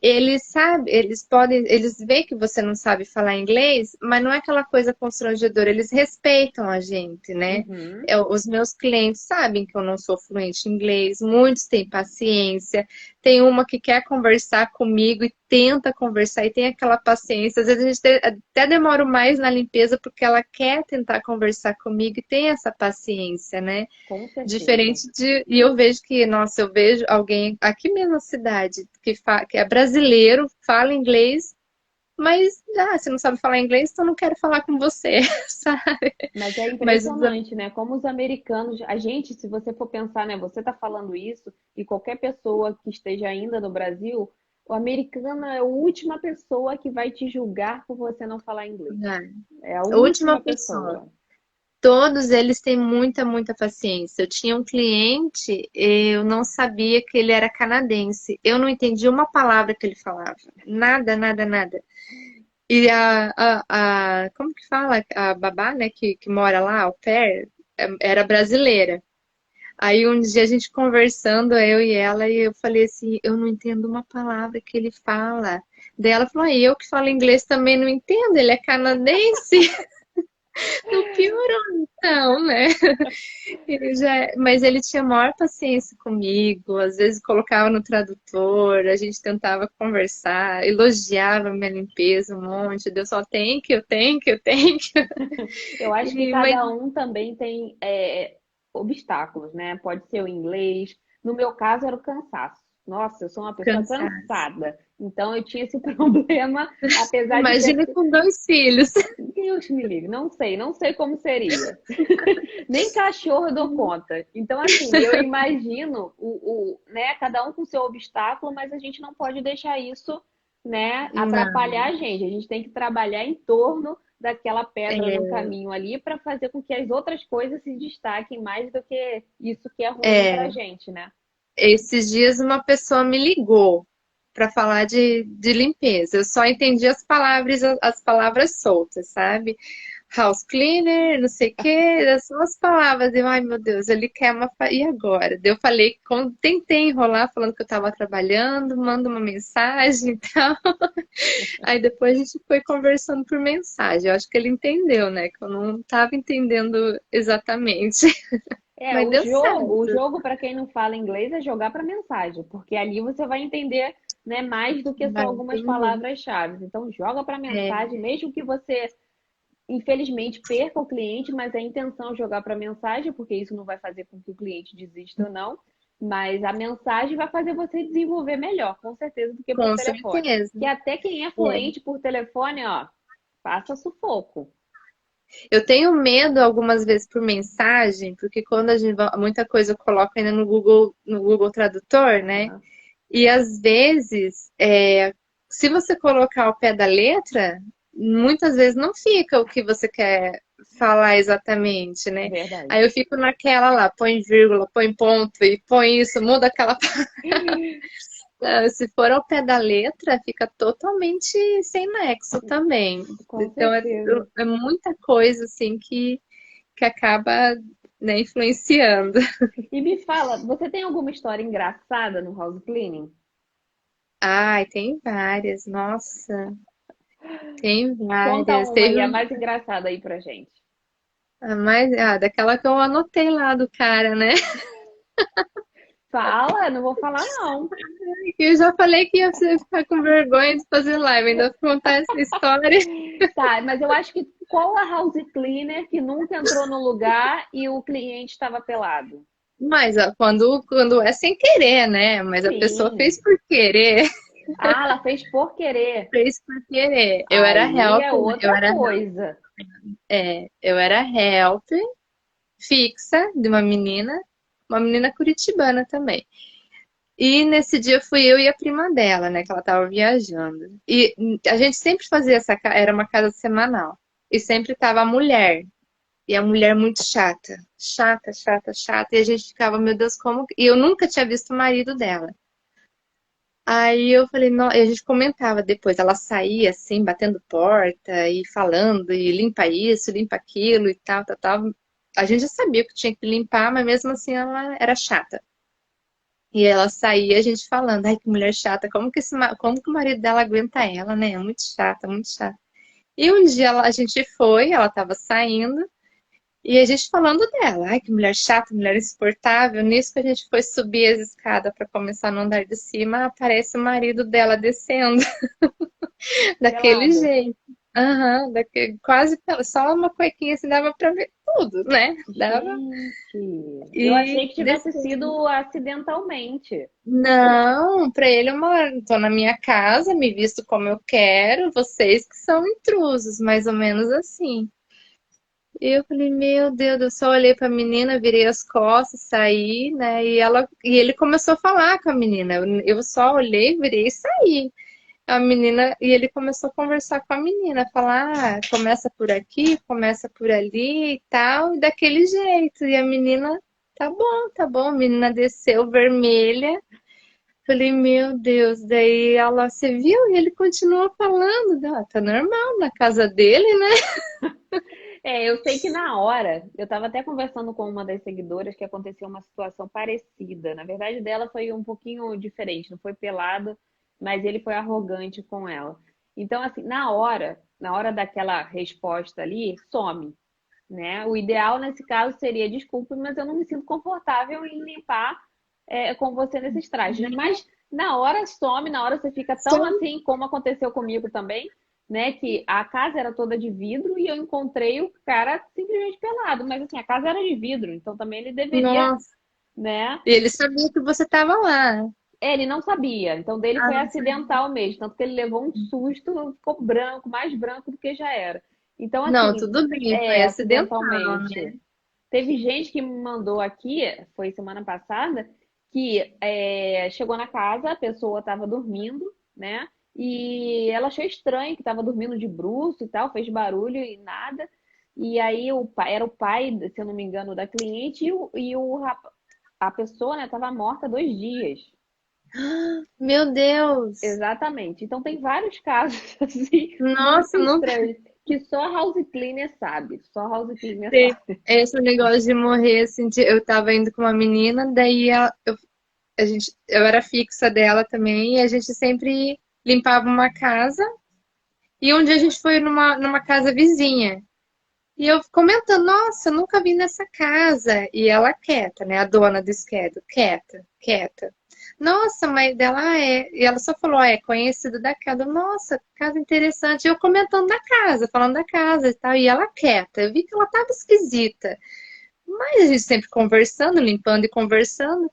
[SPEAKER 2] Eles sabem, eles veem que você não sabe falar inglês, mas não é aquela coisa constrangedora, eles respeitam a gente, né?
[SPEAKER 3] Uhum.
[SPEAKER 2] Os meus clientes sabem que eu não sou fluente em inglês, muitos têm paciência, tem uma que quer conversar comigo e tenta conversar e tem aquela paciência. Às vezes a gente até demora mais na limpeza porque ela quer tentar conversar comigo e tem essa paciência, né?
[SPEAKER 3] Com certeza.
[SPEAKER 2] Diferente de. E eu vejo que, nossa, eu vejo alguém aqui mesmo na cidade que é brasileiro, fala inglês, mas você não sabe falar inglês, então não quero falar com você, sabe?
[SPEAKER 3] Mas é
[SPEAKER 2] Mas
[SPEAKER 3] impressionante, né? Como os americanos, a gente, se você for pensar, né? Você está falando isso e qualquer pessoa que esteja ainda no Brasil, o americano é a última pessoa que vai te julgar por você não falar inglês. É a
[SPEAKER 2] a última
[SPEAKER 3] última
[SPEAKER 2] pessoa.
[SPEAKER 3] pessoa.
[SPEAKER 2] Todos eles têm muita, muita paciência. Eu tinha um cliente, eu não sabia que ele era canadense. Eu não entendi uma palavra que ele falava. Nada, nada, nada. E como que fala? A babá, né, que mora lá, au pair, era brasileira. Aí um dia a gente conversando, eu e ela, e eu falei assim, eu não entendo uma palavra que ele fala. Daí ela falou, eu que falo inglês também não entendo, ele é canadense. Não piorou, então, né? Mas ele tinha maior paciência comigo, às vezes colocava no tradutor, a gente tentava conversar, elogiava a minha limpeza um monte, deu só thank you, thank you, thank you.
[SPEAKER 3] Eu acho que
[SPEAKER 2] Mas
[SPEAKER 3] cada um também tem obstáculos, né? Pode ser o inglês. No meu caso, era o cansaço. Nossa, eu sou uma pessoa
[SPEAKER 2] cansaço.
[SPEAKER 3] cansada. Então, eu tinha esse problema, apesar de ter.
[SPEAKER 2] Imagina com 2 filhos.
[SPEAKER 3] Deus me livre, não sei como seria. Nem cachorro eu dou conta. Então, assim, eu imagino né, cada um com seu obstáculo, mas a gente não pode deixar isso, né,
[SPEAKER 2] Não,
[SPEAKER 3] atrapalhar a gente. A gente tem que trabalhar em torno daquela pedra no
[SPEAKER 2] é,
[SPEAKER 3] caminho ali para fazer com que as outras coisas se destaquem mais do que isso que é ruim pra
[SPEAKER 2] é,
[SPEAKER 3] gente, né?
[SPEAKER 2] esses dias uma pessoa me ligou para falar de limpeza. Eu só entendi as palavras soltas, sabe? House cleaner, não sei o quê, são as palavras. Eu, ai meu Deus, ele quer uma. E agora? Daí eu falei, quando tentei enrolar, falando que eu estava trabalhando, manda uma mensagem e tal. Aí depois a gente foi conversando por mensagem. Eu acho que ele entendeu, né? Que eu não estava entendendo exatamente. Mas deu
[SPEAKER 3] O
[SPEAKER 2] certo.
[SPEAKER 3] jogo para quem não fala inglês é jogar para mensagem, porque ali você vai entender, né, mais do que só
[SPEAKER 2] Vai
[SPEAKER 3] algumas
[SPEAKER 2] entender.
[SPEAKER 3] palavras-chave. Então joga para
[SPEAKER 2] É,
[SPEAKER 3] mensagem, mesmo que você infelizmente perca o cliente, mas a intenção é jogar para mensagem, porque isso não vai fazer com que o cliente desista ou não, mas a mensagem vai fazer você desenvolver melhor, com certeza, do que por
[SPEAKER 2] com
[SPEAKER 3] telefone.
[SPEAKER 2] certeza.
[SPEAKER 3] Que até quem é
[SPEAKER 2] É.
[SPEAKER 3] fluente por telefone, ó, passa sufoco.
[SPEAKER 2] Eu tenho medo algumas vezes por mensagem, porque quando a gente muita coisa eu coloco ainda no Google Tradutor, né?
[SPEAKER 3] Aham,
[SPEAKER 2] E às vezes, se você colocar ao pé da letra, muitas vezes não fica o que você quer falar exatamente, né?
[SPEAKER 3] verdade.
[SPEAKER 2] Aí eu fico naquela lá, põe vírgula, põe ponto e põe isso, muda aquela. Se for ao pé da letra, fica totalmente sem nexo também.
[SPEAKER 3] Com
[SPEAKER 2] Então
[SPEAKER 3] certeza.
[SPEAKER 2] é muita coisa assim que acaba, né, influenciando.
[SPEAKER 3] E me fala, você tem alguma história engraçada no house cleaning?
[SPEAKER 2] Ai, tem várias, nossa, tem
[SPEAKER 3] Conta
[SPEAKER 2] várias.
[SPEAKER 3] uma
[SPEAKER 2] Teve
[SPEAKER 3] aí, a mais engraçada aí pra gente.
[SPEAKER 2] daquela que eu anotei lá do cara, né?
[SPEAKER 3] Fala, não vou falar não.
[SPEAKER 2] Eu já falei que ia ficar com vergonha de fazer live, ainda vou contar essa história.
[SPEAKER 3] Tá, mas eu acho que qual a house cleaner que nunca entrou no lugar e o cliente estava pelado?
[SPEAKER 2] Mas ó, quando é sem querer, né? Mas a pessoa
[SPEAKER 3] Sim.
[SPEAKER 2] fez por querer,
[SPEAKER 3] Ah, ela fez por querer.
[SPEAKER 2] fez por querer. Eu era
[SPEAKER 3] Aí
[SPEAKER 2] help,
[SPEAKER 3] é
[SPEAKER 2] né? Eu
[SPEAKER 3] outra
[SPEAKER 2] era,
[SPEAKER 3] coisa.
[SPEAKER 2] eu era help fixa de uma menina curitibana também. E nesse dia fui eu e a prima dela, né? Que ela tava viajando. E a gente sempre fazia era uma casa semanal. E sempre tava a mulher. E a mulher muito chata. Chata, chata, chata. E a gente ficava, meu Deus, como. E eu nunca tinha visto o marido dela. Aí eu falei, e a gente comentava depois, ela saía assim, batendo porta e falando, e limpa isso, limpa aquilo e tal, tal, tal. A gente já sabia que tinha que limpar, mas mesmo assim ela era chata. E ela saía, a gente falando, ai, que mulher chata, como que o marido dela aguenta ela, né? É muito chata, muito chata. E um dia a gente foi, ela tava saindo, e a gente falando dela, ai, que mulher chata, mulher insuportável. Nisso que a gente foi subir as escadas para começar no andar de cima, aparece o marido dela descendo daquele
[SPEAKER 3] Pelado.
[SPEAKER 2] jeito. Aham, só uma cuequinha assim dava pra ver tudo, né? Dava.
[SPEAKER 3] Gente, eu
[SPEAKER 2] E
[SPEAKER 3] achei que tivesse
[SPEAKER 2] descendo.
[SPEAKER 3] sido acidentalmente.
[SPEAKER 2] Não, pra ele tô na minha casa, me visto como eu quero, vocês que são intrusos, mais ou menos assim. E eu falei, meu Deus, eu só olhei pra menina, virei as costas, saí, né? E ele começou a falar com a menina. Eu só olhei, virei e saí. A menina, e ele começou a conversar com a menina, falar, ah, começa por aqui, começa por ali e tal, e daquele jeito. E a menina, tá bom. A menina desceu vermelha. Falei, meu Deus, daí ela, você viu? E ele continuou falando, ah, tá normal na casa dele, né?
[SPEAKER 3] É, eu sei que na hora, eu estava até conversando com uma das seguidoras que aconteceu uma situação parecida. Na verdade, dela foi um pouquinho diferente, não foi pelado, mas ele foi arrogante com ela. Então, assim, na hora daquela resposta ali, some, né? O ideal nesse caso seria desculpe, mas eu não me sinto confortável em limpar com você nesses trajes, né? Mas na hora some, na hora você fica tão
[SPEAKER 2] Só
[SPEAKER 3] assim como aconteceu comigo também, né? Que a casa era toda de vidro e eu encontrei o cara simplesmente pelado, mas assim, a casa era de vidro, então também ele deveria,
[SPEAKER 2] nossa.
[SPEAKER 3] né?
[SPEAKER 2] E ele sabia que você tava lá.
[SPEAKER 3] Ele não sabia, então dele
[SPEAKER 2] Ah,
[SPEAKER 3] foi
[SPEAKER 2] não sabia.
[SPEAKER 3] acidental mesmo, tanto que ele levou um susto, ficou branco, mais branco do que já era. Então,
[SPEAKER 2] Não,
[SPEAKER 3] assim,
[SPEAKER 2] tudo bem, foi acidental,
[SPEAKER 3] acidentalmente.
[SPEAKER 2] né?
[SPEAKER 3] Teve gente que me mandou aqui, foi semana passada, que chegou na casa, a pessoa estava dormindo, né? E ela achou estranho que estava dormindo de bruço e tal, fez barulho e nada. E aí era o pai, se eu não me engano, da cliente a pessoa, né, estava morta há 2 dias.
[SPEAKER 2] Meu Deus!
[SPEAKER 3] Exatamente. Então tem vários casos assim muito
[SPEAKER 2] Nossa, não
[SPEAKER 3] estranhos que só a house cleaner sabe. Só a house cleaner
[SPEAKER 2] sei.
[SPEAKER 3] sabe.
[SPEAKER 2] Esse negócio de morrer, assim, eu tava indo com uma menina, daí eu era fixa dela também, e a gente sempre limpava uma casa, e um dia a gente foi numa casa vizinha. E eu comentando, nossa, eu nunca vim nessa casa. E ela quieta, né? A dona do esquerdo, quieta, quieta. Nossa, mas dela é. E ela só falou, é conhecido da casa. Nossa, casa interessante. E eu comentando da casa, falando da casa e tal. E ela quieta. Eu vi que ela tava esquisita. Mas a gente sempre conversando, limpando e conversando.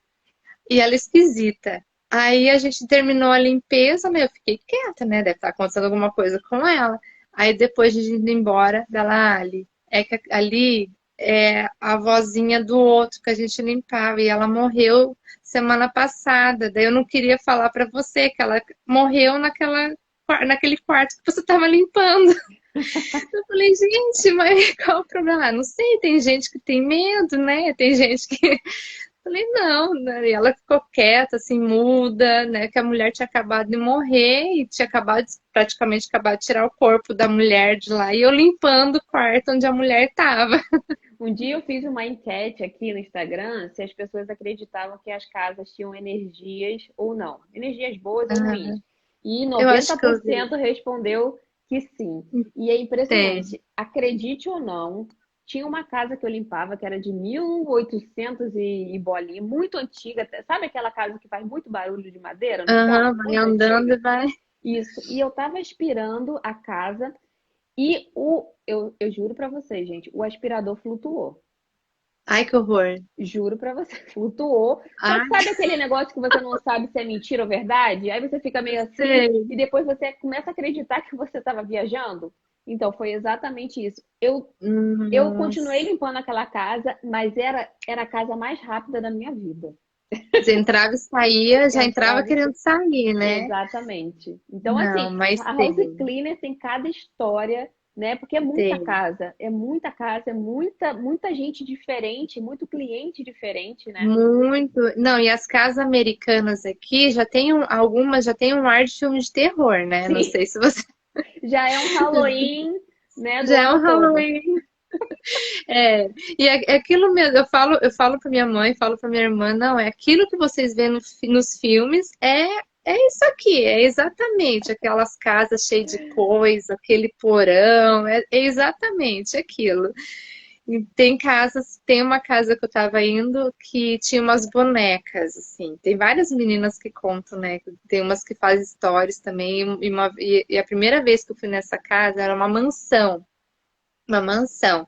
[SPEAKER 2] E ela esquisita. Aí a gente terminou a limpeza, né? Eu fiquei quieta, né? Deve estar acontecendo alguma coisa com ela. Aí depois de ir embora, dela, Ali, é que ali é a vozinha do outro que a gente limpava e ela morreu semana passada. Daí eu não queria falar pra você que ela morreu naquele quarto que você estava limpando. Eu falei, gente, mas qual o problema? Ah, não sei, tem gente que tem medo, né? Tem gente que falei, não, né? E ela ficou quieta, assim, muda, né? Que a mulher tinha acabado de morrer e tinha praticamente acabado de tirar o corpo da mulher de lá. E eu limpando o quarto onde a mulher estava.
[SPEAKER 3] Um dia eu fiz uma enquete aqui no Instagram se as pessoas acreditavam que as casas tinham energias ou não. Energias boas ou ruins. E
[SPEAKER 2] Eu acho que eu
[SPEAKER 3] 90% respondeu que sim. E é
[SPEAKER 2] tem.
[SPEAKER 3] impressionante. Acredite ou não, tinha uma casa que eu limpava que era de 1800 e bolinha, muito antiga. Sabe aquela casa que faz muito barulho de madeira no chão?
[SPEAKER 2] Aham, vai
[SPEAKER 3] Muito
[SPEAKER 2] andando
[SPEAKER 3] antiga.
[SPEAKER 2] e vai.
[SPEAKER 3] Isso. E eu tava aspirando a casa e eu juro pra vocês, gente, o aspirador flutuou.
[SPEAKER 2] Ai, que horror.
[SPEAKER 3] Juro pra você, flutuou. Só que
[SPEAKER 2] Ai,
[SPEAKER 3] sabe aquele negócio que você não sabe se é mentira ou verdade? Aí você fica meio assim
[SPEAKER 2] sei.
[SPEAKER 3] e depois você começa a acreditar que você estava viajando. Então, foi exatamente isso. Eu continuei
[SPEAKER 2] Nossa.
[SPEAKER 3] limpando aquela casa, mas era a casa mais rápida da minha vida.
[SPEAKER 2] Você entrava e saía, já entrava
[SPEAKER 3] Entrava.
[SPEAKER 2] querendo sair, né?
[SPEAKER 3] Exatamente. Então, assim,
[SPEAKER 2] Não, mas
[SPEAKER 3] a House
[SPEAKER 2] tem,
[SPEAKER 3] Cleaner tem cada história, né? Porque
[SPEAKER 2] tem.
[SPEAKER 3] é muita casa, é muita gente diferente, muito cliente diferente, né?
[SPEAKER 2] Muito. Não, e as casas americanas aqui já tem algumas já tem um ar de filme de terror, né? Não
[SPEAKER 3] Sim,
[SPEAKER 2] sei se você
[SPEAKER 3] já é um Halloween, né, do
[SPEAKER 2] já é
[SPEAKER 3] ano
[SPEAKER 2] um
[SPEAKER 3] todo.
[SPEAKER 2] Halloween. É, e é aquilo mesmo, eu falo pra minha mãe, falo pra minha irmã, não, é aquilo que vocês vêem nos filmes, é isso aqui, é exatamente aquelas casas cheias de coisa, aquele porão, é exatamente aquilo. E tem uma casa que eu tava indo que tinha umas bonecas, assim, tem várias meninas que contam, né, tem umas que fazem stories também, e a primeira vez que eu fui nessa casa era uma mansão, uma mansão.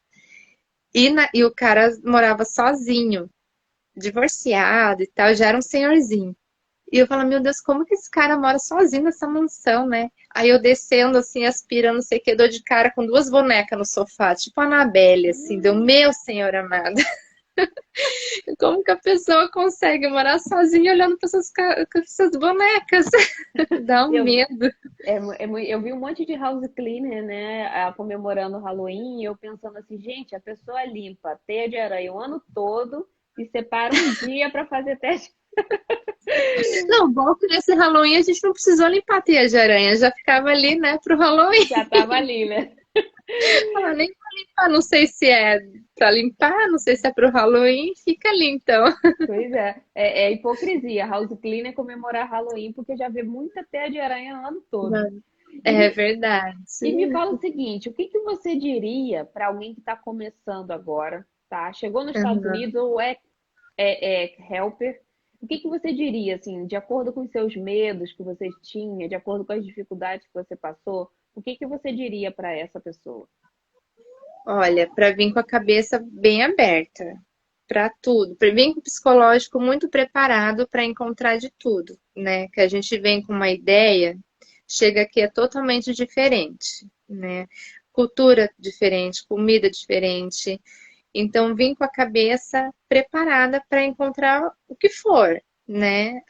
[SPEAKER 2] E o cara morava sozinho, divorciado e tal, já era um senhorzinho. E eu falo, meu Deus, como que esse cara mora sozinho nessa mansão, né? Aí eu descendo, assim, aspirando, não sei o que, dou de cara com duas bonecas no sofá, tipo a Annabelle, assim, deu, meu senhor amado. Como que a pessoa consegue morar sozinha olhando para com essas bonecas? Dá um
[SPEAKER 3] Eu,
[SPEAKER 2] medo.
[SPEAKER 3] eu vi um monte de house cleaner, né, comemorando o Halloween, e eu pensando assim, gente, a pessoa limpa a teia de aranha o ano todo e separa um dia para fazer teste.
[SPEAKER 2] Não, bom que nesse Halloween a gente não precisou limpar a teia de aranha, já ficava ali, né, pro Halloween.
[SPEAKER 3] Já tava ali, né?
[SPEAKER 2] Ah, nem pra limpar, não sei se é pra limpar, não sei se é pro Halloween, fica ali então.
[SPEAKER 3] Pois é hipocrisia. House cleaner comemorar Halloween porque já vê muita teia de aranha no ano todo. E
[SPEAKER 2] É
[SPEAKER 3] me,
[SPEAKER 2] verdade.
[SPEAKER 3] e me fala o seguinte, o que que você diria para alguém que está começando agora, tá? Chegou nos Estados
[SPEAKER 2] Uhum.
[SPEAKER 3] Unidos ou é helper? O que que você diria, assim, de acordo com os seus medos que você tinha, de acordo com as dificuldades que você passou, o que que você diria para essa pessoa?
[SPEAKER 2] Olha, para vir com a cabeça bem aberta para tudo, para vir com o psicológico muito preparado para encontrar de tudo, né? Que a gente vem com uma ideia, chega aqui é totalmente diferente, né? Cultura diferente, comida diferente. Então, vim com a cabeça preparada para encontrar o que for, né?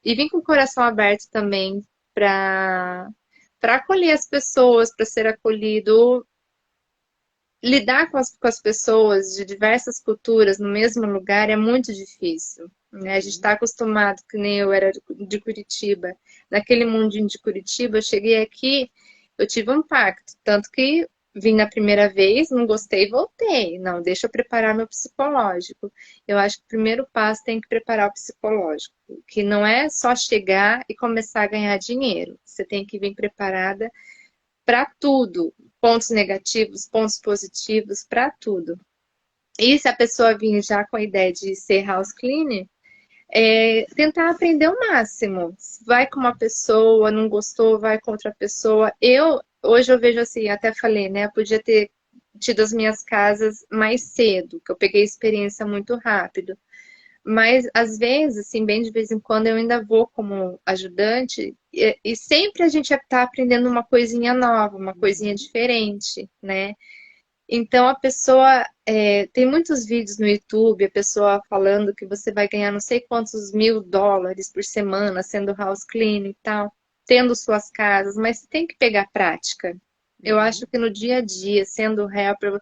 [SPEAKER 2] E vim com o coração aberto também para acolher as pessoas, para ser acolhido. Lidar com as pessoas de diversas culturas no mesmo lugar é muito difícil, né? A gente está acostumado, que nem eu era de Curitiba. Naquele mundinho de Curitiba, eu cheguei aqui, eu tive um impacto. Tanto que vim na primeira vez, não gostei e voltei. Não, deixa eu preparar meu psicológico. Eu acho que o primeiro passo tem que preparar o psicológico, que não é só chegar e começar a ganhar dinheiro. Você tem que vir preparada para tudo, pontos negativos, pontos positivos, para tudo. E se a pessoa vir já com a ideia de ser house cleaner, tentar aprender o máximo. Vai com uma pessoa, não gostou, vai com outra pessoa. Hoje eu vejo assim, até falei, né? Eu podia ter tido as minhas casas mais cedo, que eu peguei experiência muito rápido. Mas às vezes, assim, bem de vez em quando, eu ainda vou como ajudante e sempre a gente está aprendendo uma coisinha nova, uma coisinha diferente, né? Então a pessoa tem muitos vídeos no YouTube, a pessoa falando que você vai ganhar não sei quantos US$ 1.000 por semana sendo house cleaner e tal, tendo suas casas, mas você tem que pegar prática. Eu acho que no dia a dia, sendo helper,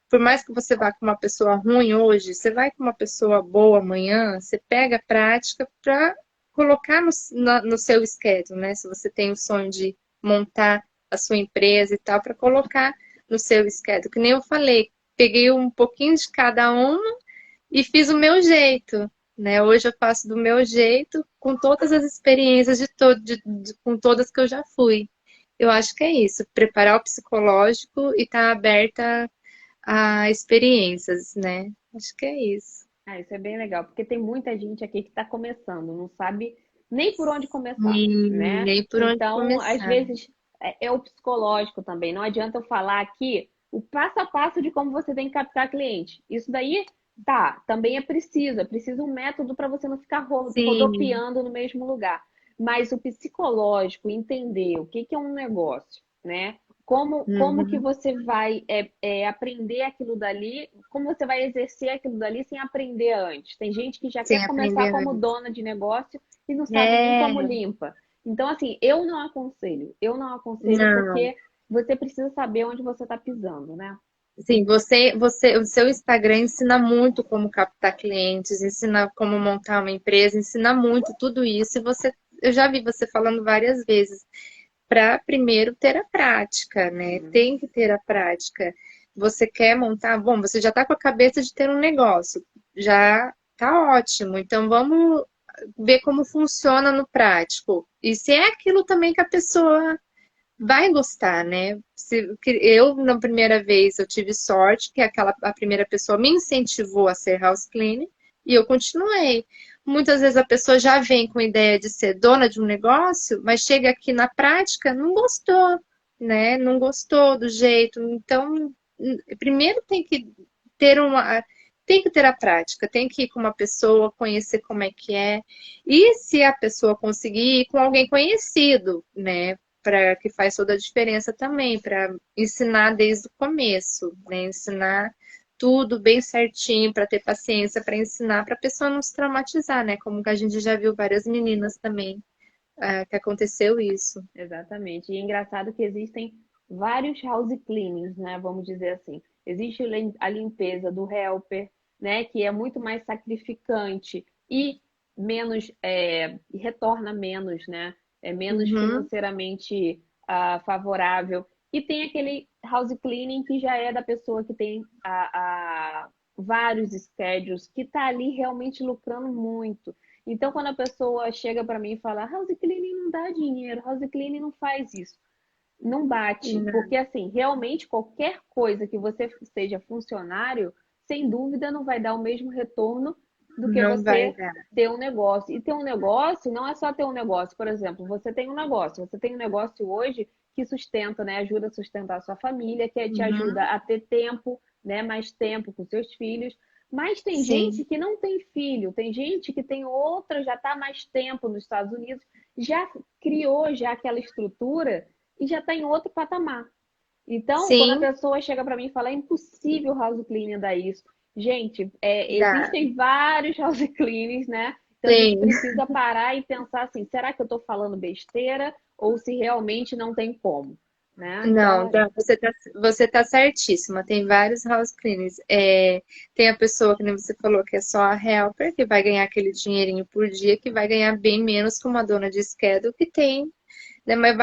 [SPEAKER 2] por mais que você vá com uma pessoa ruim hoje, você vai com uma pessoa boa amanhã, você pega a prática para colocar no seu schedule, né? Se você tem o sonho de montar a sua empresa e tal, para colocar no seu schedule. Que nem eu falei, peguei um pouquinho de cada uma e fiz o meu jeito, né? Hoje eu faço do meu jeito, com todas as experiências com todas que eu já fui. Eu acho que é isso, preparar o psicológico e estar aberta a experiências, né? Acho que é isso.
[SPEAKER 3] Ah, isso é bem legal, porque tem muita gente aqui que está começando, não sabe nem por onde começar,
[SPEAKER 2] E
[SPEAKER 3] né?
[SPEAKER 2] nem por onde
[SPEAKER 3] Então, às
[SPEAKER 2] começar.
[SPEAKER 3] vezes, é o psicológico também. Não adianta eu falar aqui o passo a passo de como você tem que captar cliente. Isso daí, tá, também é preciso um método para você não ficar
[SPEAKER 2] Sim.
[SPEAKER 3] rodopiando no mesmo lugar. Mas o psicológico, entender o que que é um negócio, né? Como que
[SPEAKER 2] Uhum.
[SPEAKER 3] você vai aprender aquilo dali, como você vai exercer aquilo dali sem aprender antes. Tem gente que já quer
[SPEAKER 2] Sem
[SPEAKER 3] começar
[SPEAKER 2] aprender
[SPEAKER 3] como
[SPEAKER 2] antes.
[SPEAKER 3] dona de negócio e não sabe nem como
[SPEAKER 2] É,
[SPEAKER 3] limpa. Então, assim, eu não aconselho
[SPEAKER 2] não.
[SPEAKER 3] porque você precisa saber onde você está pisando, né?
[SPEAKER 2] Sim, o seu Instagram ensina muito como captar clientes, ensina como montar uma empresa, ensina muito tudo isso. E você, eu já vi você falando várias vezes, para primeiro ter a prática, né?
[SPEAKER 3] Uhum.
[SPEAKER 2] Tem que ter a prática. Você quer montar, bom, você já está com a cabeça de ter um negócio, já tá ótimo. Então vamos ver como funciona no prático. E se é aquilo também que a pessoa vai gostar, né? Eu, na primeira vez, eu tive sorte que a primeira pessoa me incentivou a ser house cleaner e eu continuei. Muitas vezes a pessoa já vem com a ideia de ser dona de um negócio, mas chega aqui na prática, não gostou, né? Não gostou do jeito. Então, primeiro tem que ter a prática, tem que ir com uma pessoa, conhecer como é que é. E se a pessoa conseguir ir com alguém conhecido, né? Para que faz toda a diferença também, para ensinar desde o começo, né? Ensinar tudo bem certinho, para ter paciência, para ensinar, para a pessoa não se traumatizar, né? Como que a gente já viu várias meninas também, que aconteceu isso.
[SPEAKER 3] Exatamente. E é engraçado que existem vários house cleanings, né? Vamos dizer assim. Existe a limpeza do helper, né? Que é muito mais sacrificante e menos, e retorna menos, né? É menos
[SPEAKER 2] Uhum,
[SPEAKER 3] financeiramente favorável. E tem aquele house cleaning que já é da pessoa que tem vários schedules, que está ali realmente lucrando muito. Então, quando a pessoa chega para mim e fala, house cleaning não dá dinheiro, house cleaning não faz isso, não bate,
[SPEAKER 2] não,
[SPEAKER 3] porque assim, realmente qualquer coisa que você seja funcionário, sem dúvida não vai dar o mesmo retorno do que
[SPEAKER 2] não vai
[SPEAKER 3] você
[SPEAKER 2] dar.
[SPEAKER 3] ter um negócio. E ter um negócio não é só ter um negócio, por exemplo, você tem um negócio hoje que sustenta, né, ajuda a sustentar a sua família, que te ajuda
[SPEAKER 2] Uhum,
[SPEAKER 3] a ter tempo, né, mais tempo com seus filhos. Mas tem
[SPEAKER 2] sim,
[SPEAKER 3] gente que não tem filho, tem gente que tem outra, já está mais tempo nos Estados Unidos, já criou já aquela estrutura e já está em outro patamar. Então, quando a
[SPEAKER 2] sim,
[SPEAKER 3] pessoa chega para mim e fala, é impossível house cleaning dar isso. Gente,
[SPEAKER 2] dá.
[SPEAKER 3] existem vários house cleanings, né? Então a gente
[SPEAKER 2] Tem.
[SPEAKER 3] precisa parar e pensar assim, será que eu estou falando besteira ou se realmente não tem como, né?
[SPEAKER 2] Não,
[SPEAKER 3] Então,
[SPEAKER 2] você tá certíssima. Tem vários house cleaners. Tem a pessoa, que nem você falou, que é só a helper, que vai ganhar aquele dinheirinho por dia, que vai ganhar bem menos que uma dona de schedule que tem, né? Mas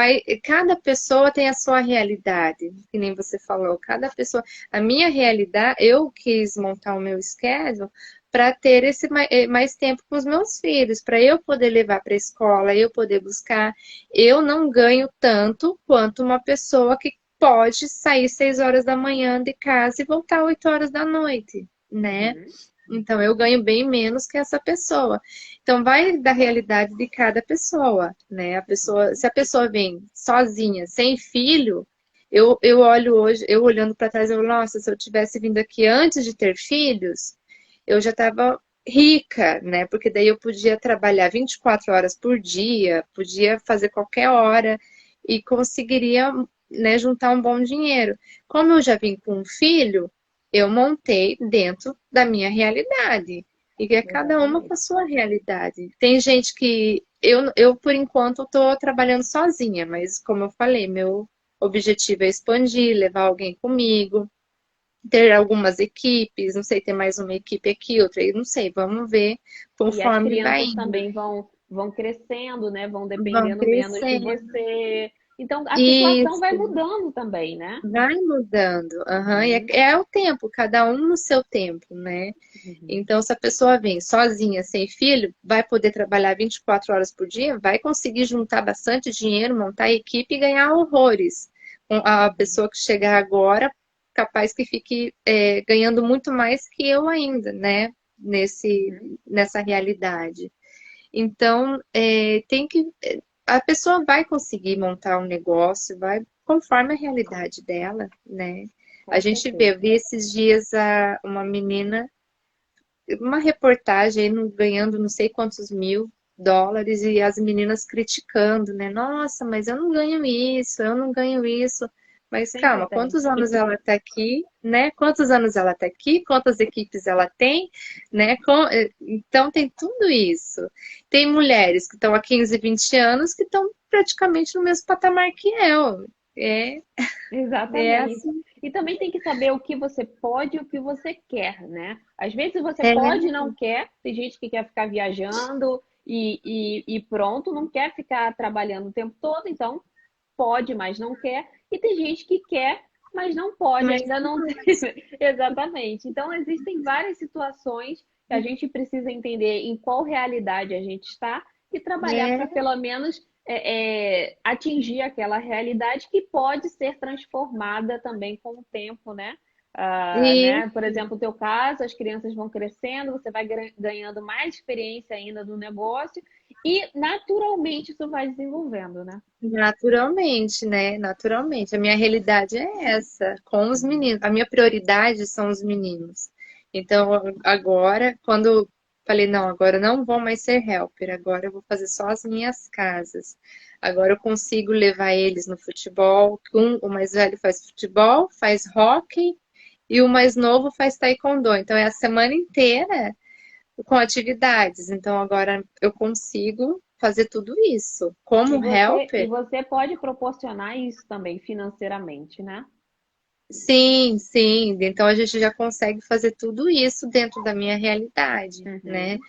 [SPEAKER 2] cada pessoa tem a sua realidade, que nem você falou. Cada pessoa, a minha realidade, eu quis montar o meu schedule para ter esse mais tempo com os meus filhos, para eu poder levar para a escola, eu poder buscar. Eu não ganho tanto quanto uma pessoa que pode sair 6 horas da manhã de casa e voltar 8 horas da noite, né?
[SPEAKER 3] uhum,
[SPEAKER 2] Então, eu ganho bem menos que essa pessoa. Então, vai da realidade de cada pessoa, né? Se a pessoa vem sozinha, sem filho, eu olho hoje, eu olhando para trás, eu falo, nossa, se eu tivesse vindo aqui antes de ter filhos, eu já estava rica, né? Porque daí eu podia trabalhar 24 horas por dia, podia fazer qualquer hora e conseguiria, né, juntar um bom dinheiro. Como eu já vim com um filho, eu montei dentro da minha realidade. E que é cada uma com a
[SPEAKER 3] exatamente.
[SPEAKER 2] sua realidade. Tem gente que por enquanto, estou trabalhando sozinha, mas como eu falei, meu objetivo é expandir, levar alguém comigo, ter algumas equipes, não sei, ter mais uma equipe aqui, outra aí, não sei, vamos ver
[SPEAKER 3] E as
[SPEAKER 2] conforme vai
[SPEAKER 3] crianças
[SPEAKER 2] indo.
[SPEAKER 3] também vão crescendo, né? Vão
[SPEAKER 2] Vão
[SPEAKER 3] dependendo menos de
[SPEAKER 2] crescendo.
[SPEAKER 3] você. Então, a situação vai
[SPEAKER 2] Isso.
[SPEAKER 3] mudando também, né?
[SPEAKER 2] Vai mudando, aham, e
[SPEAKER 3] Uhum,
[SPEAKER 2] é o tempo, cada um no seu tempo, né?
[SPEAKER 3] uhum.
[SPEAKER 2] Então, se a pessoa vem sozinha, sem filho, vai poder trabalhar 24 horas por dia, vai conseguir juntar bastante dinheiro, montar equipe e ganhar horrores. A pessoa que chegar agora capaz que fique ganhando muito mais que eu ainda, né? Nessa realidade. Então, a pessoa vai conseguir montar um negócio, vai conforme a realidade dela, né? A
[SPEAKER 3] Com
[SPEAKER 2] gente
[SPEAKER 3] certeza.
[SPEAKER 2] vi esses dias uma menina, uma reportagem aí ganhando não sei quantos US$ 1.000 e as meninas criticando, né? Nossa, mas eu não ganho isso, eu não ganho isso. Mas
[SPEAKER 3] Sempre
[SPEAKER 2] calma,
[SPEAKER 3] tem.
[SPEAKER 2] quantos anos ela tá aqui, né? Quantos anos ela tá aqui? Quantas equipes ela tem, né? Então tem tudo isso. Tem mulheres que estão há 15, 20 anos que estão praticamente no mesmo patamar que eu. É, é
[SPEAKER 3] Exatamente.
[SPEAKER 2] assim.
[SPEAKER 3] E também tem que saber o que você pode e o que você quer, né? Às vezes você
[SPEAKER 2] É,
[SPEAKER 3] pode e não quer. Tem gente que quer ficar viajando e pronto, não quer ficar trabalhando o tempo todo, então pode, mas não quer. E tem gente que quer, mas não pode,
[SPEAKER 2] mas
[SPEAKER 3] ainda não. Exatamente. Então, existem várias situações que a gente precisa entender em qual realidade a gente está e trabalhar para
[SPEAKER 2] é,
[SPEAKER 3] pelo menos atingir aquela realidade que pode ser transformada também com o tempo, né?
[SPEAKER 2] e
[SPEAKER 3] Né? Por exemplo, o teu caso, as crianças vão crescendo, você vai ganhando mais experiência ainda no negócio e naturalmente isso vai desenvolvendo, né?
[SPEAKER 2] naturalmente, né? Naturalmente. A minha realidade é essa, com os meninos. A minha prioridade são os meninos. Então, agora, quando falei, não, agora eu não vou mais ser helper, agora eu vou fazer só as minhas casas. Agora eu consigo levar eles no futebol. O mais velho faz futebol, faz hóquei, e o mais novo faz taekwondo. Então, é a semana inteira com atividades. Então agora eu consigo fazer tudo isso. Como
[SPEAKER 3] E
[SPEAKER 2] helper,
[SPEAKER 3] você pode proporcionar isso também financeiramente, né?
[SPEAKER 2] sim, sim. Então a gente já consegue fazer tudo isso dentro da minha realidade, né?
[SPEAKER 3] Uhum,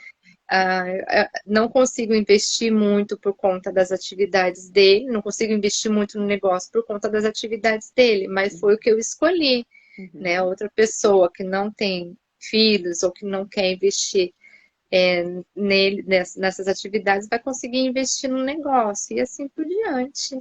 [SPEAKER 2] Não consigo investir muito por conta das atividades dele, não consigo investir muito no negócio por conta das atividades dele, mas foi o que eu escolhi, né?
[SPEAKER 3] uhum.
[SPEAKER 2] Outra pessoa que não tem filhos ou que não quer investir nessas atividades vai conseguir investir no negócio e assim por diante,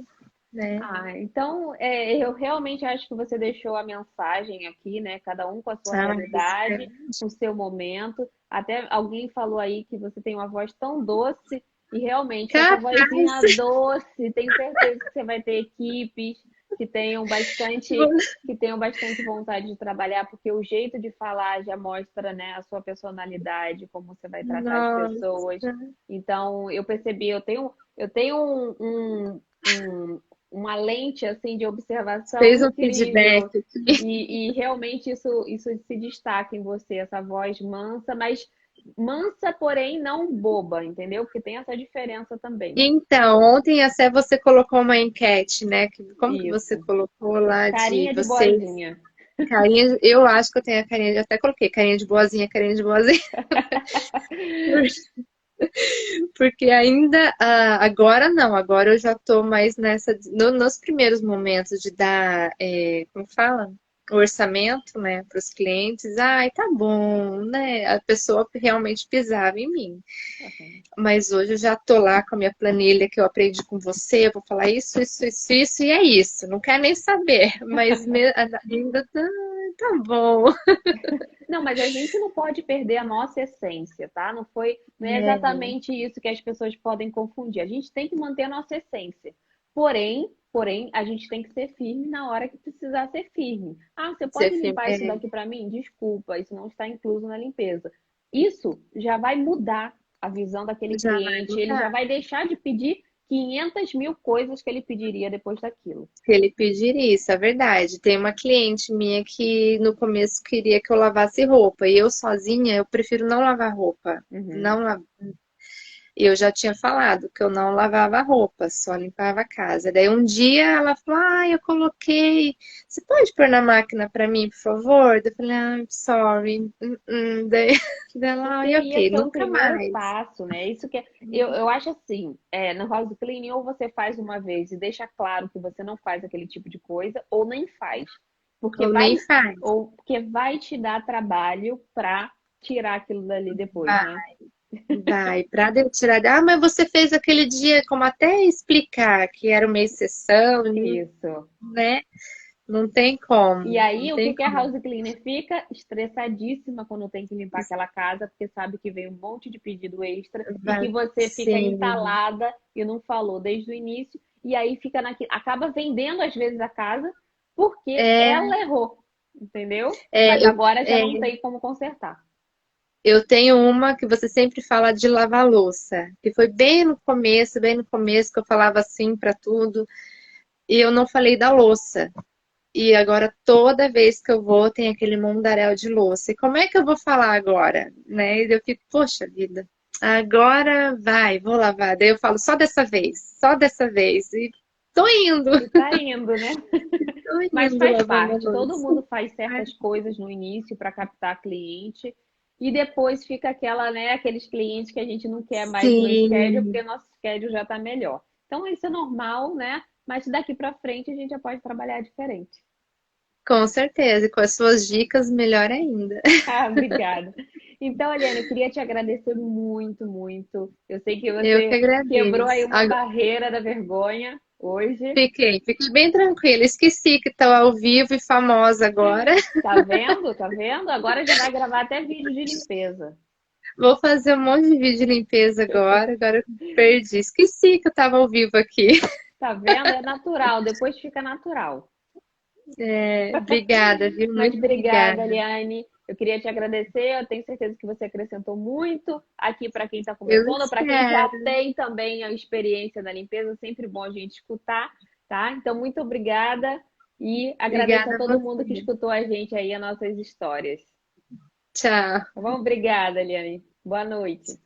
[SPEAKER 2] né?
[SPEAKER 3] Então, eu realmente acho que você deixou a mensagem aqui, né? Cada um com a sua
[SPEAKER 2] Ah,
[SPEAKER 3] realidade, com o seu momento. Até alguém falou aí que você tem uma voz tão doce, e realmente, com essa
[SPEAKER 2] capaz.
[SPEAKER 3] vozinha doce, tenho certeza que você vai ter equipes que tenham bastante, que tenham bastante vontade de trabalhar, porque o jeito de falar já mostra, né, a sua personalidade, como você vai tratar as pessoas.
[SPEAKER 2] Nossa,
[SPEAKER 3] Então, eu percebi, eu tenho uma lente assim de observação
[SPEAKER 2] fez um feedback
[SPEAKER 3] incrível.
[SPEAKER 2] aqui.
[SPEAKER 3] E realmente isso se destaca em você, essa voz mansa, mas mansa, porém não boba, entendeu? Porque tem essa diferença também.
[SPEAKER 2] Então, ontem até você colocou uma enquete, né? Como que você
[SPEAKER 3] Isso.
[SPEAKER 2] colocou lá de
[SPEAKER 3] Carinha de
[SPEAKER 2] vocês?
[SPEAKER 3] boazinha.
[SPEAKER 2] Carinha, eu acho que eu tenho a carinha, até coloquei carinha de boazinha, carinha de boazinha. Porque ainda, agora não, agora eu já tô mais nessa, nos primeiros momentos de dar, como fala? O orçamento, né, para os clientes, ai, tá bom, né? A pessoa realmente pisava em mim. Mas hoje eu já tô lá com a minha planilha que eu aprendi com você, eu vou falar isso, e é isso. Não quero nem saber, mas ainda tá bom.
[SPEAKER 3] Não, mas a gente não pode perder a nossa essência, tá? Não é exatamente isso que as pessoas podem confundir. A gente tem que manter a nossa essência. Porém, a gente tem que ser firme na hora que precisar ser firme. Ah, você
[SPEAKER 2] Você
[SPEAKER 3] pode limpar isso daqui para mim? Desculpa, isso não está incluso na limpeza. Isso já vai mudar a visão daquele
[SPEAKER 2] já vai
[SPEAKER 3] cliente. Ele já
[SPEAKER 2] mudar.
[SPEAKER 3] vai deixar de pedir 500 mil coisas que ele pediria depois daquilo.
[SPEAKER 2] Se ele pedir isso, é verdade. Tem uma cliente minha que no começo queria que eu lavasse roupa. E eu sozinha, eu prefiro não lavar roupa.
[SPEAKER 3] Uhum.
[SPEAKER 2] Não la- E eu já tinha falado que eu não lavava roupa, só limpava a casa. Daí um dia ela falou: Ah, eu coloquei. Você pode pôr na máquina pra mim, por favor? Daí eu falei: I'm sorry. Daí ela,
[SPEAKER 3] Porque
[SPEAKER 2] ai,
[SPEAKER 3] ia
[SPEAKER 2] ok,
[SPEAKER 3] ser o
[SPEAKER 2] nunca
[SPEAKER 3] primeiro
[SPEAKER 2] mais.
[SPEAKER 3] passo, né? Isso que eu acho assim, no house cleaning, ou você faz uma vez e deixa claro que você não faz aquele tipo de coisa, ou nem faz. Porque
[SPEAKER 2] Ou
[SPEAKER 3] vai,
[SPEAKER 2] nem faz.
[SPEAKER 3] porque vai te dar trabalho para tirar aquilo dali depois, né?
[SPEAKER 2] Vai, para tirar. Ah, mas você fez aquele dia, como até explicar que era uma exceção,
[SPEAKER 3] Isso.
[SPEAKER 2] né? Não tem como.
[SPEAKER 3] E aí,
[SPEAKER 2] Não
[SPEAKER 3] o que
[SPEAKER 2] tem
[SPEAKER 3] que a
[SPEAKER 2] como.
[SPEAKER 3] house cleaner fica? Estressadíssima quando tem que limpar aquela casa, porque sabe que vem um monte de pedido extra e que você fica
[SPEAKER 2] Sim.
[SPEAKER 3] entalada e não falou desde o início, e aí fica acaba vendendo às vezes a casa porque
[SPEAKER 2] É,
[SPEAKER 3] ela errou, entendeu? Mas
[SPEAKER 2] é, eu,
[SPEAKER 3] agora já
[SPEAKER 2] é,
[SPEAKER 3] não tem como consertar.
[SPEAKER 2] eu tenho uma que você sempre fala de lavar louça, que foi bem no começo que eu falava assim para tudo, e eu não falei da louça. E agora toda vez que eu vou tem aquele mundaréu de louça. E como é que eu vou falar agora, né? E eu fico, poxa vida, agora vai, vou lavar. Daí eu falo só dessa vez. E tô indo,
[SPEAKER 3] E tá indo, né?
[SPEAKER 2] tô
[SPEAKER 3] Mas
[SPEAKER 2] indo
[SPEAKER 3] faz
[SPEAKER 2] lavando a
[SPEAKER 3] parte, todo
[SPEAKER 2] louça.
[SPEAKER 3] mundo faz certas coisas no início para captar cliente e depois fica aquela, né, aqueles clientes que a gente não quer mais no schedule
[SPEAKER 2] Sim,
[SPEAKER 3] porque nosso schedule já está melhor. Então isso é normal, né? Mas daqui para frente a gente já pode trabalhar diferente.
[SPEAKER 2] com certeza. E com as suas dicas, melhor ainda.
[SPEAKER 3] Ah, obrigada. Então, Eliane, eu queria te agradecer muito, muito. Eu sei que
[SPEAKER 2] Eu que
[SPEAKER 3] você quebrou aí
[SPEAKER 2] agradeço.
[SPEAKER 3] uma barreira da vergonha hoje.
[SPEAKER 2] Fiquei bem tranquila. Esqueci que estou ao vivo e famosa agora.
[SPEAKER 3] Tá vendo? Tá vendo? Agora já vai gravar até vídeo de limpeza.
[SPEAKER 2] Vou fazer um monte de vídeo de limpeza agora. Agora eu perdi. Esqueci que eu estava ao vivo aqui.
[SPEAKER 3] Tá vendo? É natural, depois fica natural.
[SPEAKER 2] É, obrigada, viu?
[SPEAKER 3] Mas
[SPEAKER 2] Muito
[SPEAKER 3] obrigada,
[SPEAKER 2] obrigada.
[SPEAKER 3] Eliane. Eu queria te agradecer. Eu tenho certeza que você acrescentou muito aqui para quem está
[SPEAKER 2] Eu
[SPEAKER 3] começando, para quem já
[SPEAKER 2] espero.
[SPEAKER 3] tem também a experiência da limpeza. Sempre bom a gente escutar, tá? Então, muito obrigada e agradeço a
[SPEAKER 2] Obrigada a
[SPEAKER 3] todo mundo que
[SPEAKER 2] você.
[SPEAKER 3] escutou a gente aí, as nossas histórias.
[SPEAKER 2] Tchau.
[SPEAKER 3] Tá bom? Obrigada, Eliane. Boa noite.